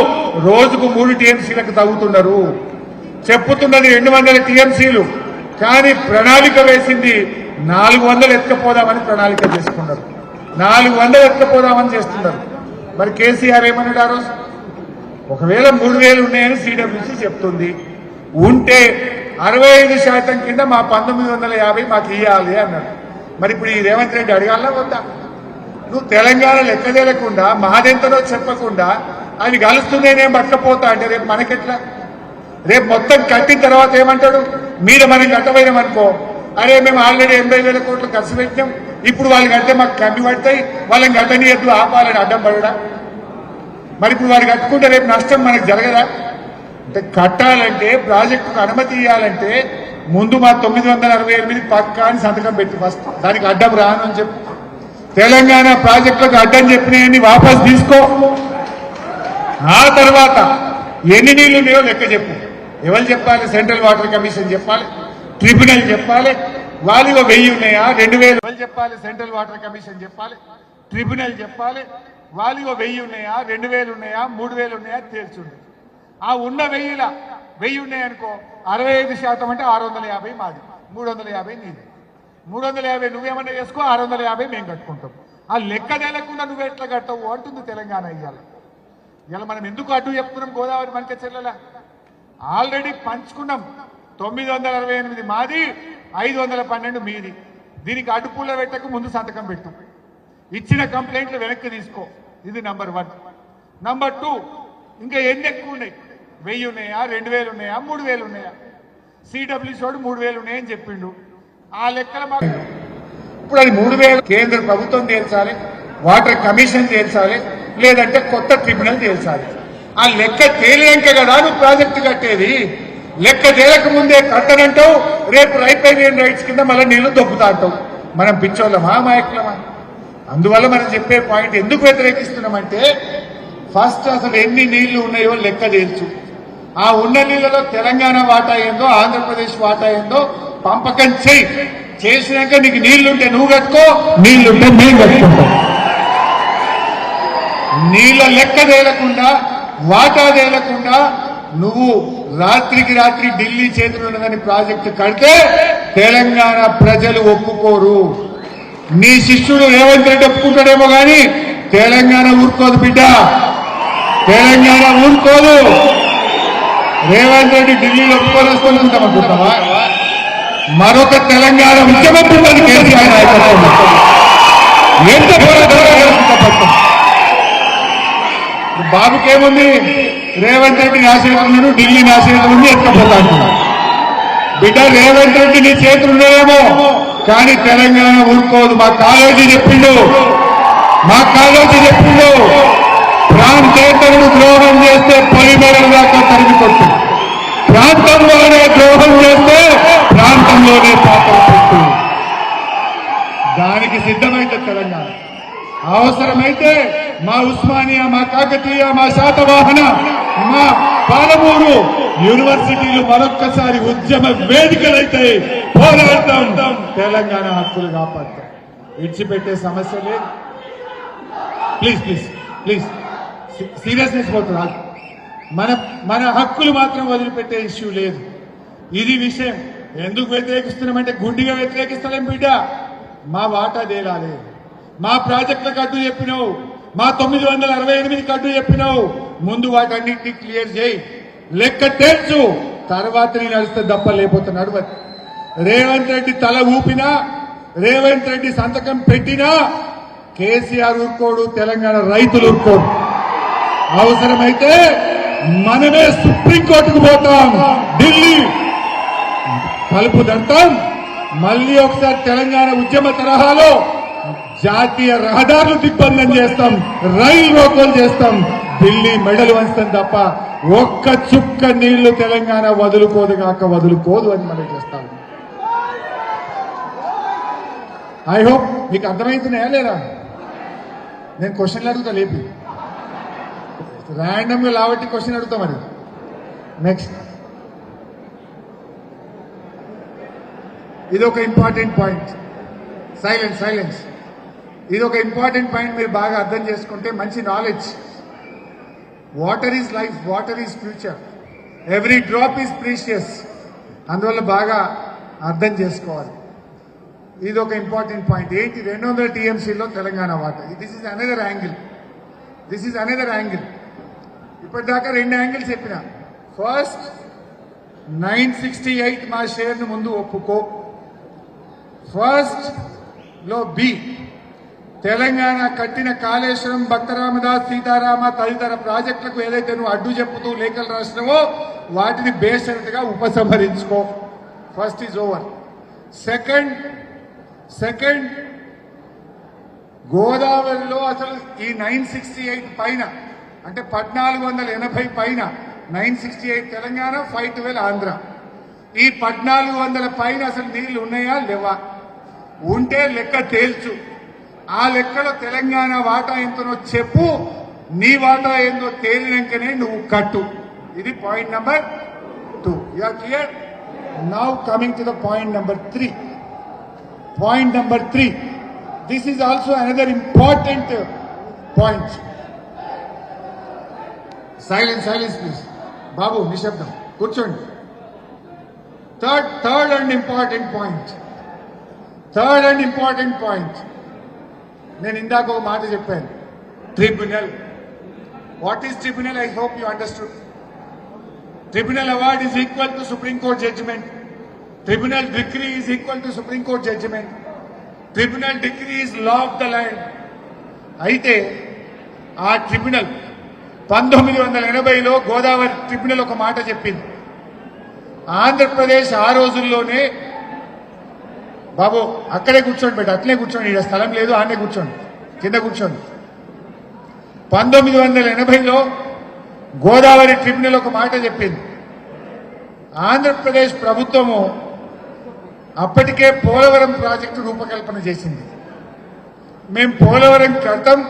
రోజుకు 3 టీఎంసీలకు తవ్వుతున్నారు. చెప్పుతున్నది 200 టీఎంసీలు, కానీ ప్రణాళిక వేసింది 400 ఎత్తుకపోదామని ప్రణాళిక చేసుకున్నారు. 400 ఎత్తుకపోదామని చేస్తున్నారు. మరి కేసీఆర్ ఏమన్నాడు ఆ రోజు? ఒకవేళ 3000 ఉన్నాయని సిడబ్ల్యూసీ చెప్తుంది, ఉంటే 65% కింద మా 1950 మాకు ఇవ్వాలి అన్నాడు. మరి ఇప్పుడు ఈ రేవంత్ రెడ్డి అడగాలా వద్దా? నువ్వు తెలంగాణ లెక్కదేలకుండా మాదెంతనో చెప్పకుండా అవి కలుస్తున్నాయనేం పట్టకపోతా అంటే రేపు మనకెట్లా? రేపు మొత్తం కట్టిన తర్వాత ఏమంటాడు, మీద మనం కట్టబోయినామనుకో, అరే మేము ఆల్రెడీ 80,000 కోట్లు ఖర్చు పెట్టినాం, ఇప్పుడు వాళ్ళు కడితే మాకు కమ్మి పడతాయి, వాళ్ళని కట్టనీయద్దు ఆపాలని అడ్డం పడడా? మరి ఇప్పుడు వాళ్ళు కట్టుకుంటే రేపు నష్టం మనకు జరగదా? అంటే కట్టాలంటే ప్రాజెక్టుకు అనుమతి ఇవ్వాలంటే ముందు మా 968 పక్కా అని సంతకం పెట్టి ఫస్ట్ దానికి అడ్డం రాను అని చెప్పు. తెలంగాణ ప్రాజెక్టులకు అడ్డం చెప్పినాయని వాపస్ తీసుకో. ఆ తర్వాత ఎన్ని నీళ్లు ఉన్నాయో లెక్క చెప్పు. ఎవరు చెప్పాలి? సెంట్రల్ వాటర్ కమిషన్ చెప్పాలి, ట్రిబ్యునల్ చెప్పాలి. వాళ్ళు 1000 ఉన్నాయా 2000? ఎవరు చెప్పాలి? సెంట్రల్ వాటర్ కమిషన్ చెప్పాలి, ట్రిబ్యునల్ చెప్పాలి. వాళ్ళు 1000 ఉన్నాయా 2000 ఉన్నాయా 3000 ఉన్నాయా తేల్చుంది. ఆ ఉన్న 1000 ఉన్నాయనుకో, 65% అంటే 650 మాది, 350 నీది. 350 నువ్వేమన్నా చేసుకో, 650 మేము కట్టుకుంటాం. ఆ లెక్క తేలకుండా నువ్వు ఎట్లా కట్టవు అంటుంది తెలంగాణ. ఇలా మనం ఎందుకు అడ్డు చెప్తున్నాం? గోదావరి బనకచెర్ల ఆల్రెడీ పంచుకున్నాం. 968 మాది, 512 మీది. దీనికి అడ్డుపుల్ల పెట్టకు, ముందు సంతకం పెట్టు. ఇచ్చిన కంప్లైంట్లు వెనక్కి తీసుకో. ఇది నంబర్ 1. నంబర్ 2, ఇంకా ఎన్ని ఎక్కువ ఉన్నాయి? 1000 ఉన్నాయా 2000 ఉన్నాయా 3000 ఉన్నాయా? సిడబ్ల్యూసీ 3000 ఉన్నాయని చెప్పిండు. ఆ లెక్కల ఇప్పుడు అది 3000 కేంద్ర ప్రభుత్వం తేల్చాలి, వాటర్ కమిషన్ తేల్చాలి, లేదంటే కొత్త ట్రిబ్యునల్ తేల్చాలి. ఆ లెక్క తేలియంక కదా నువ్వు ప్రాజెక్టు కట్టేది. లెక్క తేలక ముందే కట్టనంటావు, రేపు రైపేరియన్ రైట్స్ కింద మళ్ళీ నీళ్లు దొబ్బుతా అంటావు. మనం పిచ్చోళ్ళమా మాయకులమా? అందువల్ల మనం చెప్పే పాయింట్ ఎందుకు వ్యతిరేకిస్తున్నామంటే, ఫస్ట్ అసలు ఎన్ని నీళ్లు ఉన్నాయో లెక్క తేల్చు. ఆ ఉన్న నీళ్ళలో తెలంగాణ వాటా ఏందో ఆంధ్రప్రదేశ్ వాటా ఏందో పంపకం చెయ్యి. చేసినాక నీకు నీళ్లుంటే నువ్వు కట్టుకో, నీళ్లుంటే మేము కట్టుకుంటాం. నీళ్ళ లెక్క తేలకుండా వాటా తేలకుండా నువ్వు రాత్రికి రాత్రి ఢిల్లీ చేతులు ఉన్నదని ప్రాజెక్టు కడితే తెలంగాణ ప్రజలు ఒప్పుకోరు. నీ శిష్యుడు రేవంత్ రెడ్డి ఒప్పుకుంటాడేమో గాని తెలంగాణ ఊరుకోదు బిడ్డ, తెలంగాణ ఊరుకోదు. రేవంత్ రెడ్డి ఢిల్లీలో ఒప్పుకొని వస్తుంటామనుకుంటావా? మరొక తెలంగాణ ఉద్యమం ఉన్నది కేసీఆర్ నాయకత్వం. ఎంత పోరాటం బాబుకేముంది? రేవంత్ రెడ్డి నాశనం, ఢిల్లీ నాశనం ఉంది, ఎత్తుకపోతా అంటున్నాడు. బిడ్డ రేవంత్ రెడ్డి నీ చేతులు ఉన్నాయేమో కానీ తెలంగాణ ఊరుకోదు. మా కాలేజీ చెప్పిండు, మా కాలేజీ చెప్పిండు, ప్రాంతేతరుడు ద్రోహం చేస్తే పొలిమేరల దాకా తరిమి కొట్టు, ప్రాంతంలోనే ద్రోహం చేస్తే ప్రాంతంలోనే పాత్ర పెట్టు. దానికి సిద్ధమైతే తెలంగాణ అవసరమైతే మా ఉస్మానియా, మా కాకతీయ, మా శాతవాహన, మా పాలమూరు యూనివర్సిటీలు మరొక్కసారి ఉద్యమ వేదికలైతే పోరాడతాం, తెలంగాణ హక్కులు కాపాడతాం. విడిచిపెట్టే సమస్య లేదు. ప్లీజ్ ప్లీజ్ ప్లీజ్ సీరియస్నెస్ పోతుంది. మన హక్కులు మాత్రం వదిలిపెట్టే ఇష్యూ లేదు. ఇది విషయం. ఎందుకు వ్యతిరేకిస్తున్నామంటే గుడ్డిగా వ్యతిరేకిస్తలేం బిడ్డ. మా వాటా తేలాలి. మా ప్రాజెక్టులకు అడ్డు చెప్పినావు, మా 968 అడ్డు చెప్పినావు. ముందు వాటన్నింటినీ క్లియర్ చేయి, లెక్క తెలుసు, తర్వాత నీ నడిస్తే దప్ప లేకపోతే నడవదు. రేవంత్ రెడ్డి తల ఊపినా, రేవంత్ రెడ్డి సంతకం పెట్టినా కేసీఆర్ ఊరుకోడు, తెలంగాణ రైతులు ఊరుకోడు. అవసరమైతే మనమే సుప్రీంకోర్టుకు పోతాం, ఢిల్లీ తలుపు దంటాం. మళ్ళీ ఒకసారి తెలంగాణ ఉద్యమ తరహాలో జాతీయ రహదారులు దిగ్బంధం చేస్తాం, రైలు రోకోలు చేస్తాం, ఢిల్లీ మెడలు వంచుతాం తప్ప ఒక్క చుక్క నీళ్లు తెలంగాణ వదులుకోదు కాక వదులుకోదు అని మనం చేస్తాం. ఐ హోప్ మీకు అర్థమవుతున్నాయా లేదా? నేను క్వశ్చన్లు అడుగుతా, లేపి ర్యాండమ్ గా లావట్టి క్వశ్చన్ అడుగుతా. మరి నెక్స్ట్, ఇది ఒక ఇంపార్టెంట్ పాయింట్. Silence silence. ఇది ఒక ఇంపార్టెంట్ పాయింట్. మీరు బాగా అర్థం చేసుకుంటే మంచి knowledge. Water is life, water is future, every drop is precious. అందువల్ల బాగా అర్థం చేసుకోవాలి. ఇది ఒక ఇంపార్టెంట్ పాయింట్. ఏంటి? 200 TMCలో Telangana water. This is another angle, this is another angle. ఇప్పటిదాకా 2 యాంగిల్స్ చెప్పిన. ఫస్ట్ 968 మా షేర్ను ముందు ఒప్పుకో. ఫస్ట్ లో బి, తెలంగాణ కట్టిన కాళేశ్వరం, భక్తరామదాస్, సీతారామ తదితర ప్రాజెక్టులకు ఏదైతే నువ్వు అడ్డు చెప్పుతూ లేఖలు రాసినావో వాటిని బేషరతుగా ఉపసంహరించుకో. First is over. సెకండ్ గోదావరిలో అసలు ఈ 968 పైన, అంటే 1480 పైన, 968 తెలంగాణ, 512 ఆంధ్ర. ఈ 1400 పైన అసలు నీళ్లు ఉన్నాయా లేవా? ఉంటే లెక్క తేల్చు. ఆ లెక్కలో తెలంగాణ వాటా ఎంతనో చెప్పు, నీ వాటా ఏందో తేలినాకనే నువ్వు కట్టు. ఇది point number 2. You are clear? Now coming to the point number 3. Point number 3, this is also another important point. Silence silence please. బాబు నిశ్శబ్దం, కూర్చోండి. Third and important point. నేను ఇందాక ఒక మాట చెప్పాను, tribunal. What is tribunal? I hope you understood. Tribunal award is equal to Supreme Court judgement. Tribunal decree is equal to Supreme Court judgement. Tribunal decree is law of the land. అయితే ఆ tribunal 1980లో Godavari tribunal ఒక మాట చెప్పింది. ఆంధ్రప్రదేశ్ ఆ రోజుల్లోనే, బాబు అక్కడే కూర్చోండి బయట, అట్లే కూర్చోండి, ఇక్కడ స్థలం లేదు, ఆడనే కూర్చోండి, కింద కూర్చోండి. 1980లో గోదావరి ట్రిబ్యునల్ ఒక మాట చెప్పింది. ఆంధ్రప్రదేశ్ ప్రభుత్వము అప్పటికే పోలవరం ప్రాజెక్టు రూపకల్పన చేసింది. మేము పోలవరం కడతాం,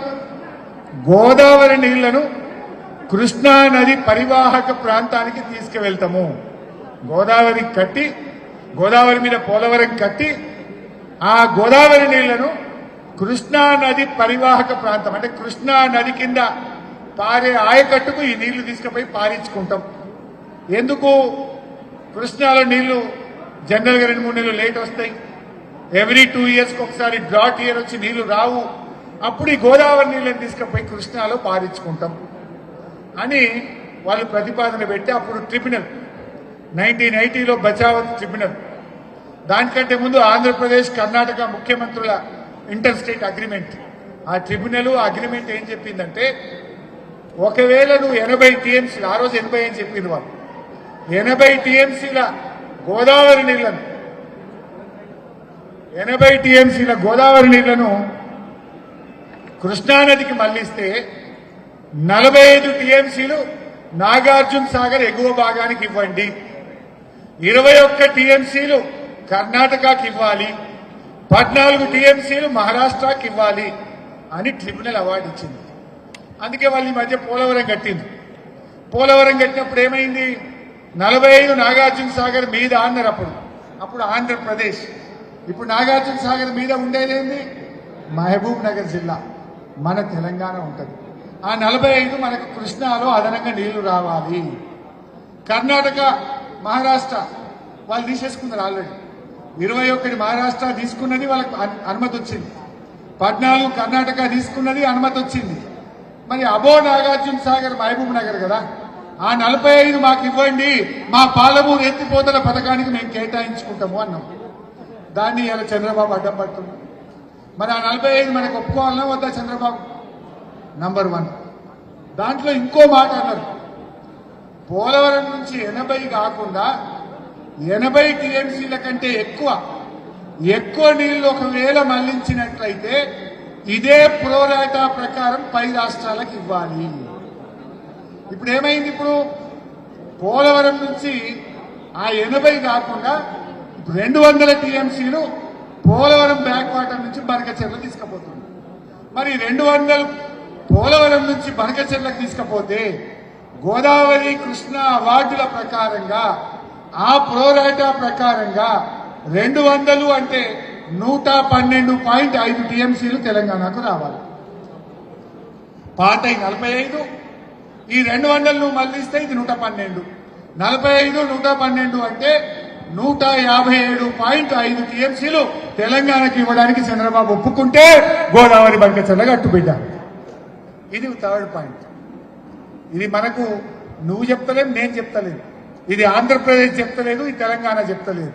గోదావరి నీళ్లను కృష్ణా నది పరివాహక ప్రాంతానికి తీసుకువెళ్తాము. గోదావరి కట్టి, గోదావరి మీద పోలవరం కట్టి, ఆ గోదావరి నీళ్లను కృష్ణా నది పరివాహక ప్రాంతం అంటే కృష్ణా నది కింద పారే ఆయకట్టుకు ఈ నీళ్లు తీసుకుపోయి పారించుకుంటాం. ఎందుకు? కృష్ణాలో నీళ్లు జనరల్గా 2-3 నెలలు లేట్ వస్తాయి. ఎవ్రీ 2 ఇయర్స్కి ఒకసారి డ్రాట్ ఇయర్ వచ్చి నీళ్లు రావు. అప్పుడు ఈ గోదావరి నీళ్ళని తీసుకుపోయి కృష్ణాలో పారించుకుంటాం అని వాళ్ళు ప్రతిపాదన పెట్టి అప్పుడు ట్రిబ్యునల్ 1980లో బచావత్ ట్రిబ్యునల్, దానికంటే ముందు ఆంధ్రప్రదేశ్ కర్ణాటక ముఖ్యమంత్రుల ఇంటర్ స్టేట్ అగ్రిమెంట్, ఆ ట్రిబ్యునల్ అగ్రిమెంట్ ఏం చెప్పిందంటే ఒకవేళ నువ్వు 80 టీఎంసీలు, ఆ రోజు 80 అని చెప్పింది వాళ్ళు, 80 టీఎంసీల గోదావరి నీళ్లను 80 టీఎంసీల గోదావరి నీళ్లను కృష్ణానదికి మళ్లిస్తే 45 టీఎంసీలు నాగార్జున సాగర్ ఎగువ భాగానికి ఇవ్వండి, 21 టీఎంసీలు కర్ణాటకకి ఇవ్వాలి, 14 టీఎంసీలు మహారాష్ట్రకి ఇవ్వాలి అని ట్రిబ్యునల్ అవార్డు ఇచ్చింది. అందుకే వాళ్ళు ఈ మధ్య పోలవరం కట్టింది. పోలవరం కట్టినప్పుడు ఏమైంది? 45 నాగార్జున సాగర్ మీద అన్నారు. అప్పుడు ఆంధ్రప్రదేశ్. ఇప్పుడు నాగార్జున సాగర్ మీద ఉండేదేంది? మహబూబ్ నగర్ జిల్లా, మన తెలంగాణ ఉంటుంది. ఆ 45 మనకు కృష్ణాలో అదనంగా నీళ్లు రావాలి. కర్ణాటక, మహారాష్ట్ర వాళ్ళు తీసేసుకున్నారు ఆల్రెడీ. 21 మహారాష్ట్ర తీసుకున్నది, వాళ్ళకి అనుమతి వచ్చింది. 14 కర్ణాటక తీసుకున్నది, అనుమతి వచ్చింది. మరి అబో నాగార్జున సాగర్ మహబూబ్ నగర్ కదా, ఆ 45 మాకు ఇవ్వండి, మా పాలమూరు ఎత్తిపోతల పథకానికి మేము కేటాయించుకుంటాము అన్నాం. దాన్ని ఇలా చంద్రబాబు అడ్డం పడుతుంది. మరి ఆ 45 మనకు ఒప్పుకోవాలన్నా వద్దా చంద్రబాబు? నంబర్ 1. దాంట్లో ఇంకో మాట అన్నారు, పోలవరం నుంచి 80 కాకుండా 80 టీఎంసీల కంటే ఎక్కువ నీళ్లు ఒకవేళ మళ్లించినట్లయితే ఇదే ప్రోరాటా ప్రకారం పై రాష్ట్రాలకు ఇవ్వాలి. ఇప్పుడు ఏమైంది? ఇప్పుడు పోలవరం నుంచి ఆ 80 కాకుండా 200 టీఎంసీలు పోలవరం బ్యాక్ వాటర్ నుంచి బనకచెర్ల తీసుకుపోతుంది. మరి 200 పోలవరం నుంచి బనకచెర్లకు తీసుకపోతే గోదావరి కృష్ణా అవార్డుల ప్రకారంగా, ఆ ప్రోరాటా ప్రకారంగా 200 అంటే 112.5 టీఎంసీలు తెలంగాణకు రావాలి. పాత 45, ఈ 200 నువ్వు మళ్ళిస్తే ఇది 112, 45 112 అంటే 157.5 టీఎంసీలు తెలంగాణకు ఇవ్వడానికి చంద్రబాబు ఒప్పుకుంటే గోదావరి బనకచెర్ల అట్టుబిడ్డ. ఇది 3rd పాయింట్. ఇది మనకు నువ్వు చెప్తలేవు, నేను చెప్తలేదు, ఇది ఆంధ్రప్రదేశ్ చెప్తలేదు, ఈ తెలంగాణ చెప్తలేదు.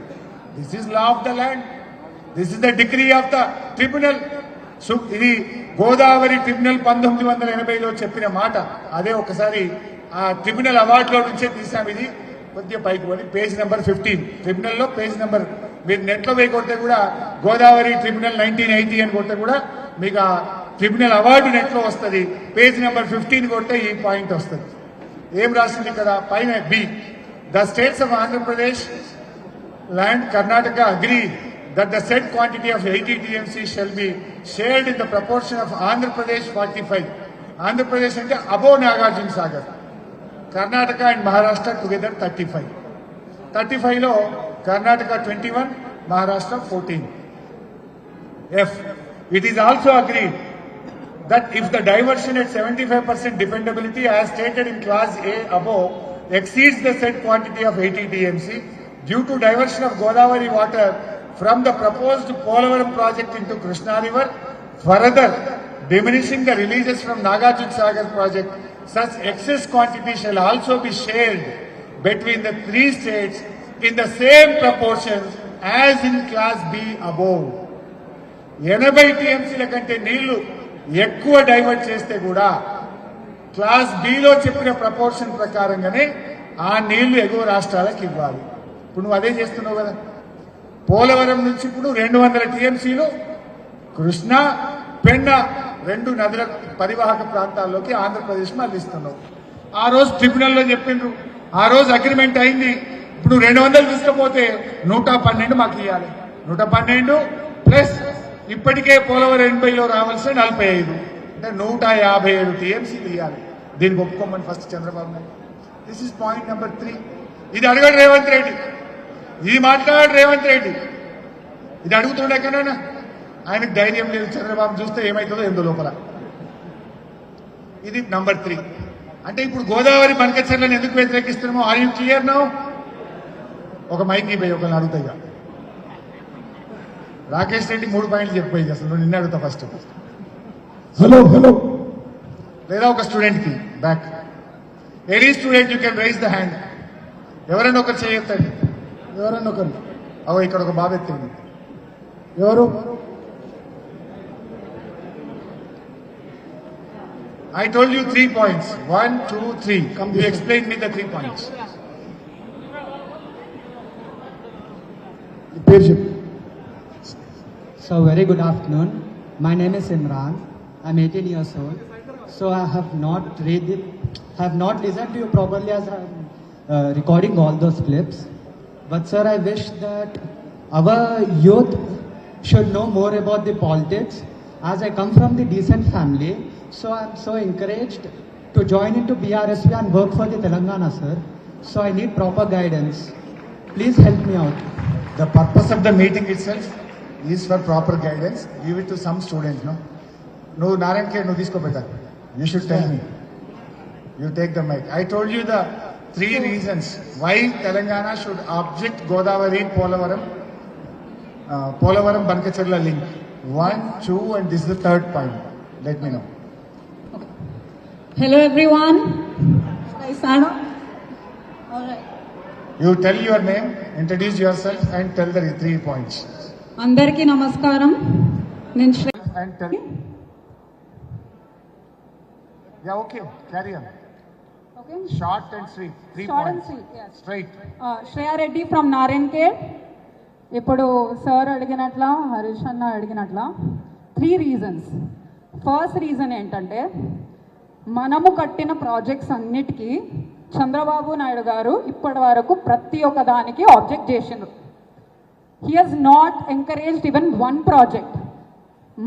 This is law of the land, this is the decree of the tribunal. ఇది గోదావరి ట్రిబ్యునల్ 1980లో చెప్పిన మాట. అదే ఒకసారి ఆ ట్రిబ్యునల్ అవార్డులో నుంచే తీసాం. ఇది కొద్దిగా పైకి పోయి పేజ్ నెంబర్ 15 ట్రిబ్యునల్లో పేజ్ నెంబర్, మీరు నెట్లో పోయి కొడితే కూడా గోదావరి ట్రిబ్యునల్ 1980 అని కొడితే కూడా మీకు ఆ ట్రిబ్యునల్ అవార్డు నెట్లో వస్తుంది. పేజ్ నెంబర్ 15 కొడితే ఈ పాయింట్ వస్తుంది. ఏం రాసింది కదా పైన? B, the states of Andhra Pradesh and Karnataka agree that the said quantity of 80 TMC shall be shared in the proportion of Andhra Pradesh 45. Andhra Pradesh ante above Nagarjuna Sagar, Karnataka and Maharashtra together 35. 35 lo Karnataka 21, Maharashtra 14. F, it is also agreed that if the diversion at 75% dependability as stated in clause A above exceeds the said quantity of 80 TMC due to diversion of Godavari water from the proposed Polavaram project into Krishna River, further diminishing the releases from Nagarjuna Sagar project, such excess quantity shall also be shared between the 3 states in the same proportions as in class B above. 80 టీఎంసీల కంటే నీళ్లు ఎక్కువ divert చేస్తే కూడా class below చెప్పిన proportion ప్రకారంగానే ఆ నీళ్లు ఎగువ రాష్ట్రాలకు ఇవ్వాలి. ఇప్పుడు నువ్వు అదే చేస్తున్నావు కదా. పోలవరం నుంచి ఇప్పుడు 200 టీఎంసీలు కృష్ణా, పెన్నా 2 నదుల పరివాహక ప్రాంతాల్లోకి ఆంధ్రప్రదేశ్ మళ్ళిస్తున్నావు. ఆ రోజు ట్రిబ్యునల్లో చెప్పిండ్రు, ఆ రోజు అగ్రిమెంట్ అయింది. ఇప్పుడు 200 తీసుకపోతే 112 మాకు ఇవ్వాలి. 112 ప్లస్ ఇప్పటికే పోలవరం 80లో రావాల్సిన 45 అంటే 157 టీఎంసీలు ఇవ్వాలి. దీనికి ఒప్పుకోమని first Chandrababu Naidu. This is point number 3. ఇది అడగడు రేవంత్ రెడ్డి, ఇది మాట్లాడు రేవంత్ రెడ్డి, ఇది అడుగుతుండే ఎక్కడైనా. ఆయనకు ధైర్యం లేదు, చంద్రబాబు చూస్తే ఏమవుతుందో ఎందు లోపల. ఇది నంబర్ 3. అంటే ఇప్పుడు గోదావరి బనకచెర్లను ఎందుకు వ్యతిరేకిస్తున్నామో ఆర్ యూ క్లియర్ నౌ? ఒక మైకి పోయి ఒకరిని అడుగుతాయి. రాకేష్ రెడ్డి 3 పాయింట్లు చెప్పిపోయింది. అసలు నువ్వు నిన్న అడుగుతా ఫస్ట్. హలో హలో లేదా ఒక స్టూడెంట్ కి back. Any student you can raise the hand. ఎవరైనా ఒకరు చేయొద్దండి, ఎవరైనా ఒకరు. అవో ఇక్కడ ఒక బాబు ఎత్తింది. ఎవరు? I told you 3 points. 1, 2, 3. Come, you explain me the 3 points. So very good afternoon. My name is Imran. I'm 18 years old. So I have not listened to you properly as I'm recording all those clips. But sir, I wish that our youth should know more about the politics. As I come from the decent family, so I'm so encouraged to join into BRSP and work for the Telangana, sir. So I need proper guidance. Please help me out. The purpose of the meeting itself is for proper guidance. Give it to some students, no? No, Narayan K, no, this ko beta. You should tell me. You take the mic. I told you the 3 reasons why Telangana should object Godavari Polavaram Bankacherla link. 1, 2, and this is the 3rd point. Let me know. Hello everyone. Should I start off? All right. You tell your name, introduce yourself, and tell the 3 points. Andarki namaskaram. Nenu And tell. Yeah, okay. Carry on. Okay. Short and sweet. 3 Short and points. sweet, yes. Straight. Shreya Reddy from Narayankhed. ఇప్పుడు sir అడిగినట్ల Harish అన్న అడిగినట్ల 3 reasons. First reason ఏంటంటే మనము కట్టిన projects అన్నిటికీ చంద్రబాబు నాయుడు గారు ఇప్పటి వరకు ప్రతి ఒక్క దానికి ఆబ్జెక్ట్ చేసిండ్రు. He has not encouraged even 1 project.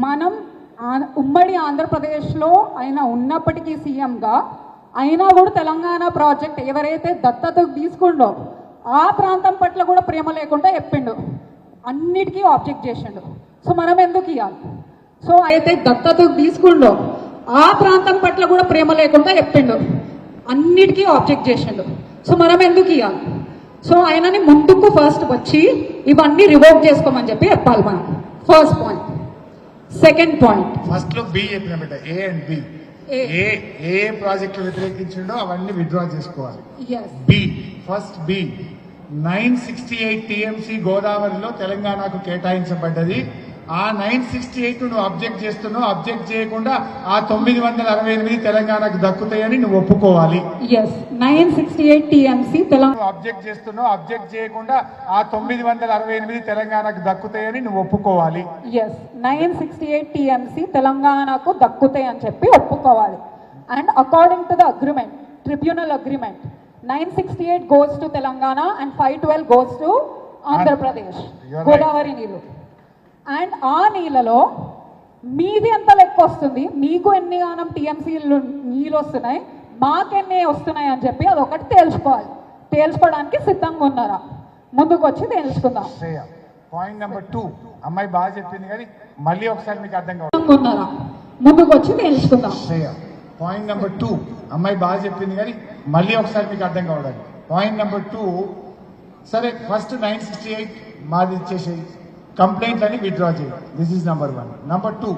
మనం ఉమ్మడి ఆంధ్రప్రదేశ్లో ఆయన ఉన్నప్పటికీ సీఎంగా అయినా కూడా తెలంగాణ ప్రాజెక్ట్ ఎవరైతే దత్తతకు తీసుకుండో ఆ ప్రాంతం పట్ల కూడా ప్రేమ లేకుండా చెప్పిండు, అన్నిటికీ ఆబ్జెక్ట్ చేసిండు. సో మనం ఎందుకు ఇవ్వాలి? సో అయితే దత్తతకు తీసుకుండో ఆ ప్రాంతం పట్ల కూడా ప్రేమ లేకుండా చెప్పిండు, అన్నిటికీ ఆబ్జెక్ట్ చేసిండు. సో మనం ఎందుకు ఇవ్వాలి? సో ఆయనని ముందుకు ఫస్ట్ వచ్చి ఇవన్నీ రివోక్ చేసుకోమని చెప్పి చెప్పాలి మనం. First point. Second point, first లో బి చెప్పిన బిడ్డ, ఏ అండ్ బి. ఏ ప్రాజెక్టు వ్యతిరేకించిండో అవన్నీ విత్డ్రా చేసుకోవాలి. బి, ఫస్ట్ బి, 968 టీఎంసీ గోదావరిలో తెలంగాణకు కేటాయించబడ్డది. ఆ 968 నువ్వు అబ్జెక్ట్ చేస్తున్నావు. అబ్జెక్ట్ చేయకుండా ఆ 968 తెలంగాణకు దక్కుతాయని నువ్వు ఒప్పుకోవాలి. 968 టీఎంసీ తెలంగాణ అబ్జెక్ట్ చేస్తున్నావు. అబ్జెక్ట్ చేయకుండా ఆ 968 తెలంగాణకు దక్కుతాయని నువ్వు ఒప్పుకోవాలి. 968 టీఎంసీ తెలంగాణకు దక్కుతాయి అని చెప్పి ఒప్పుకోవాలి. And according to the agreement, tribunal agreement, 968 goes to Telangana and 512 goes to Andhra Pradesh Godavari నీళ్ళు. అండ్ ఆ నీళ్ళలో మీది ఎంత లెక్క వస్తుంది, మీకు ఎన్ని గానం టీఎంసీలు నీళ్ళు వస్తున్నాయి, మాకెన్ని వస్తున్నాయి అని చెప్పి అదొకటి తేల్చుకోవాలి. తేల్చుకోవడానికి సిద్ధంగా ఉన్నారా? ముందుకు వచ్చి తేల్చుకుందాం. పాయింట్ నెంబర్ 2 అమ్మాయి బాగా చెప్పింది కానీ మళ్ళీ ఒకసారి మీకు అర్థం కావాలి. ఉన్నారా? ముందుకు వచ్చి తేల్చుకుందాం. పాయింట్ నెంబర్ 2 అమ్మాయి బాగా చెప్పింది కానీ మళ్ళీ ఒకసారి మీకు అర్థం కావడానికి. పాయింట్ నెంబర్ 2, సరే ఫస్ట్ 968 మాది ఇచ్చేసేయి, కంప్లైంట్ అని విత్డ్రా చేయి. This is number 1. నెంబర్ 2,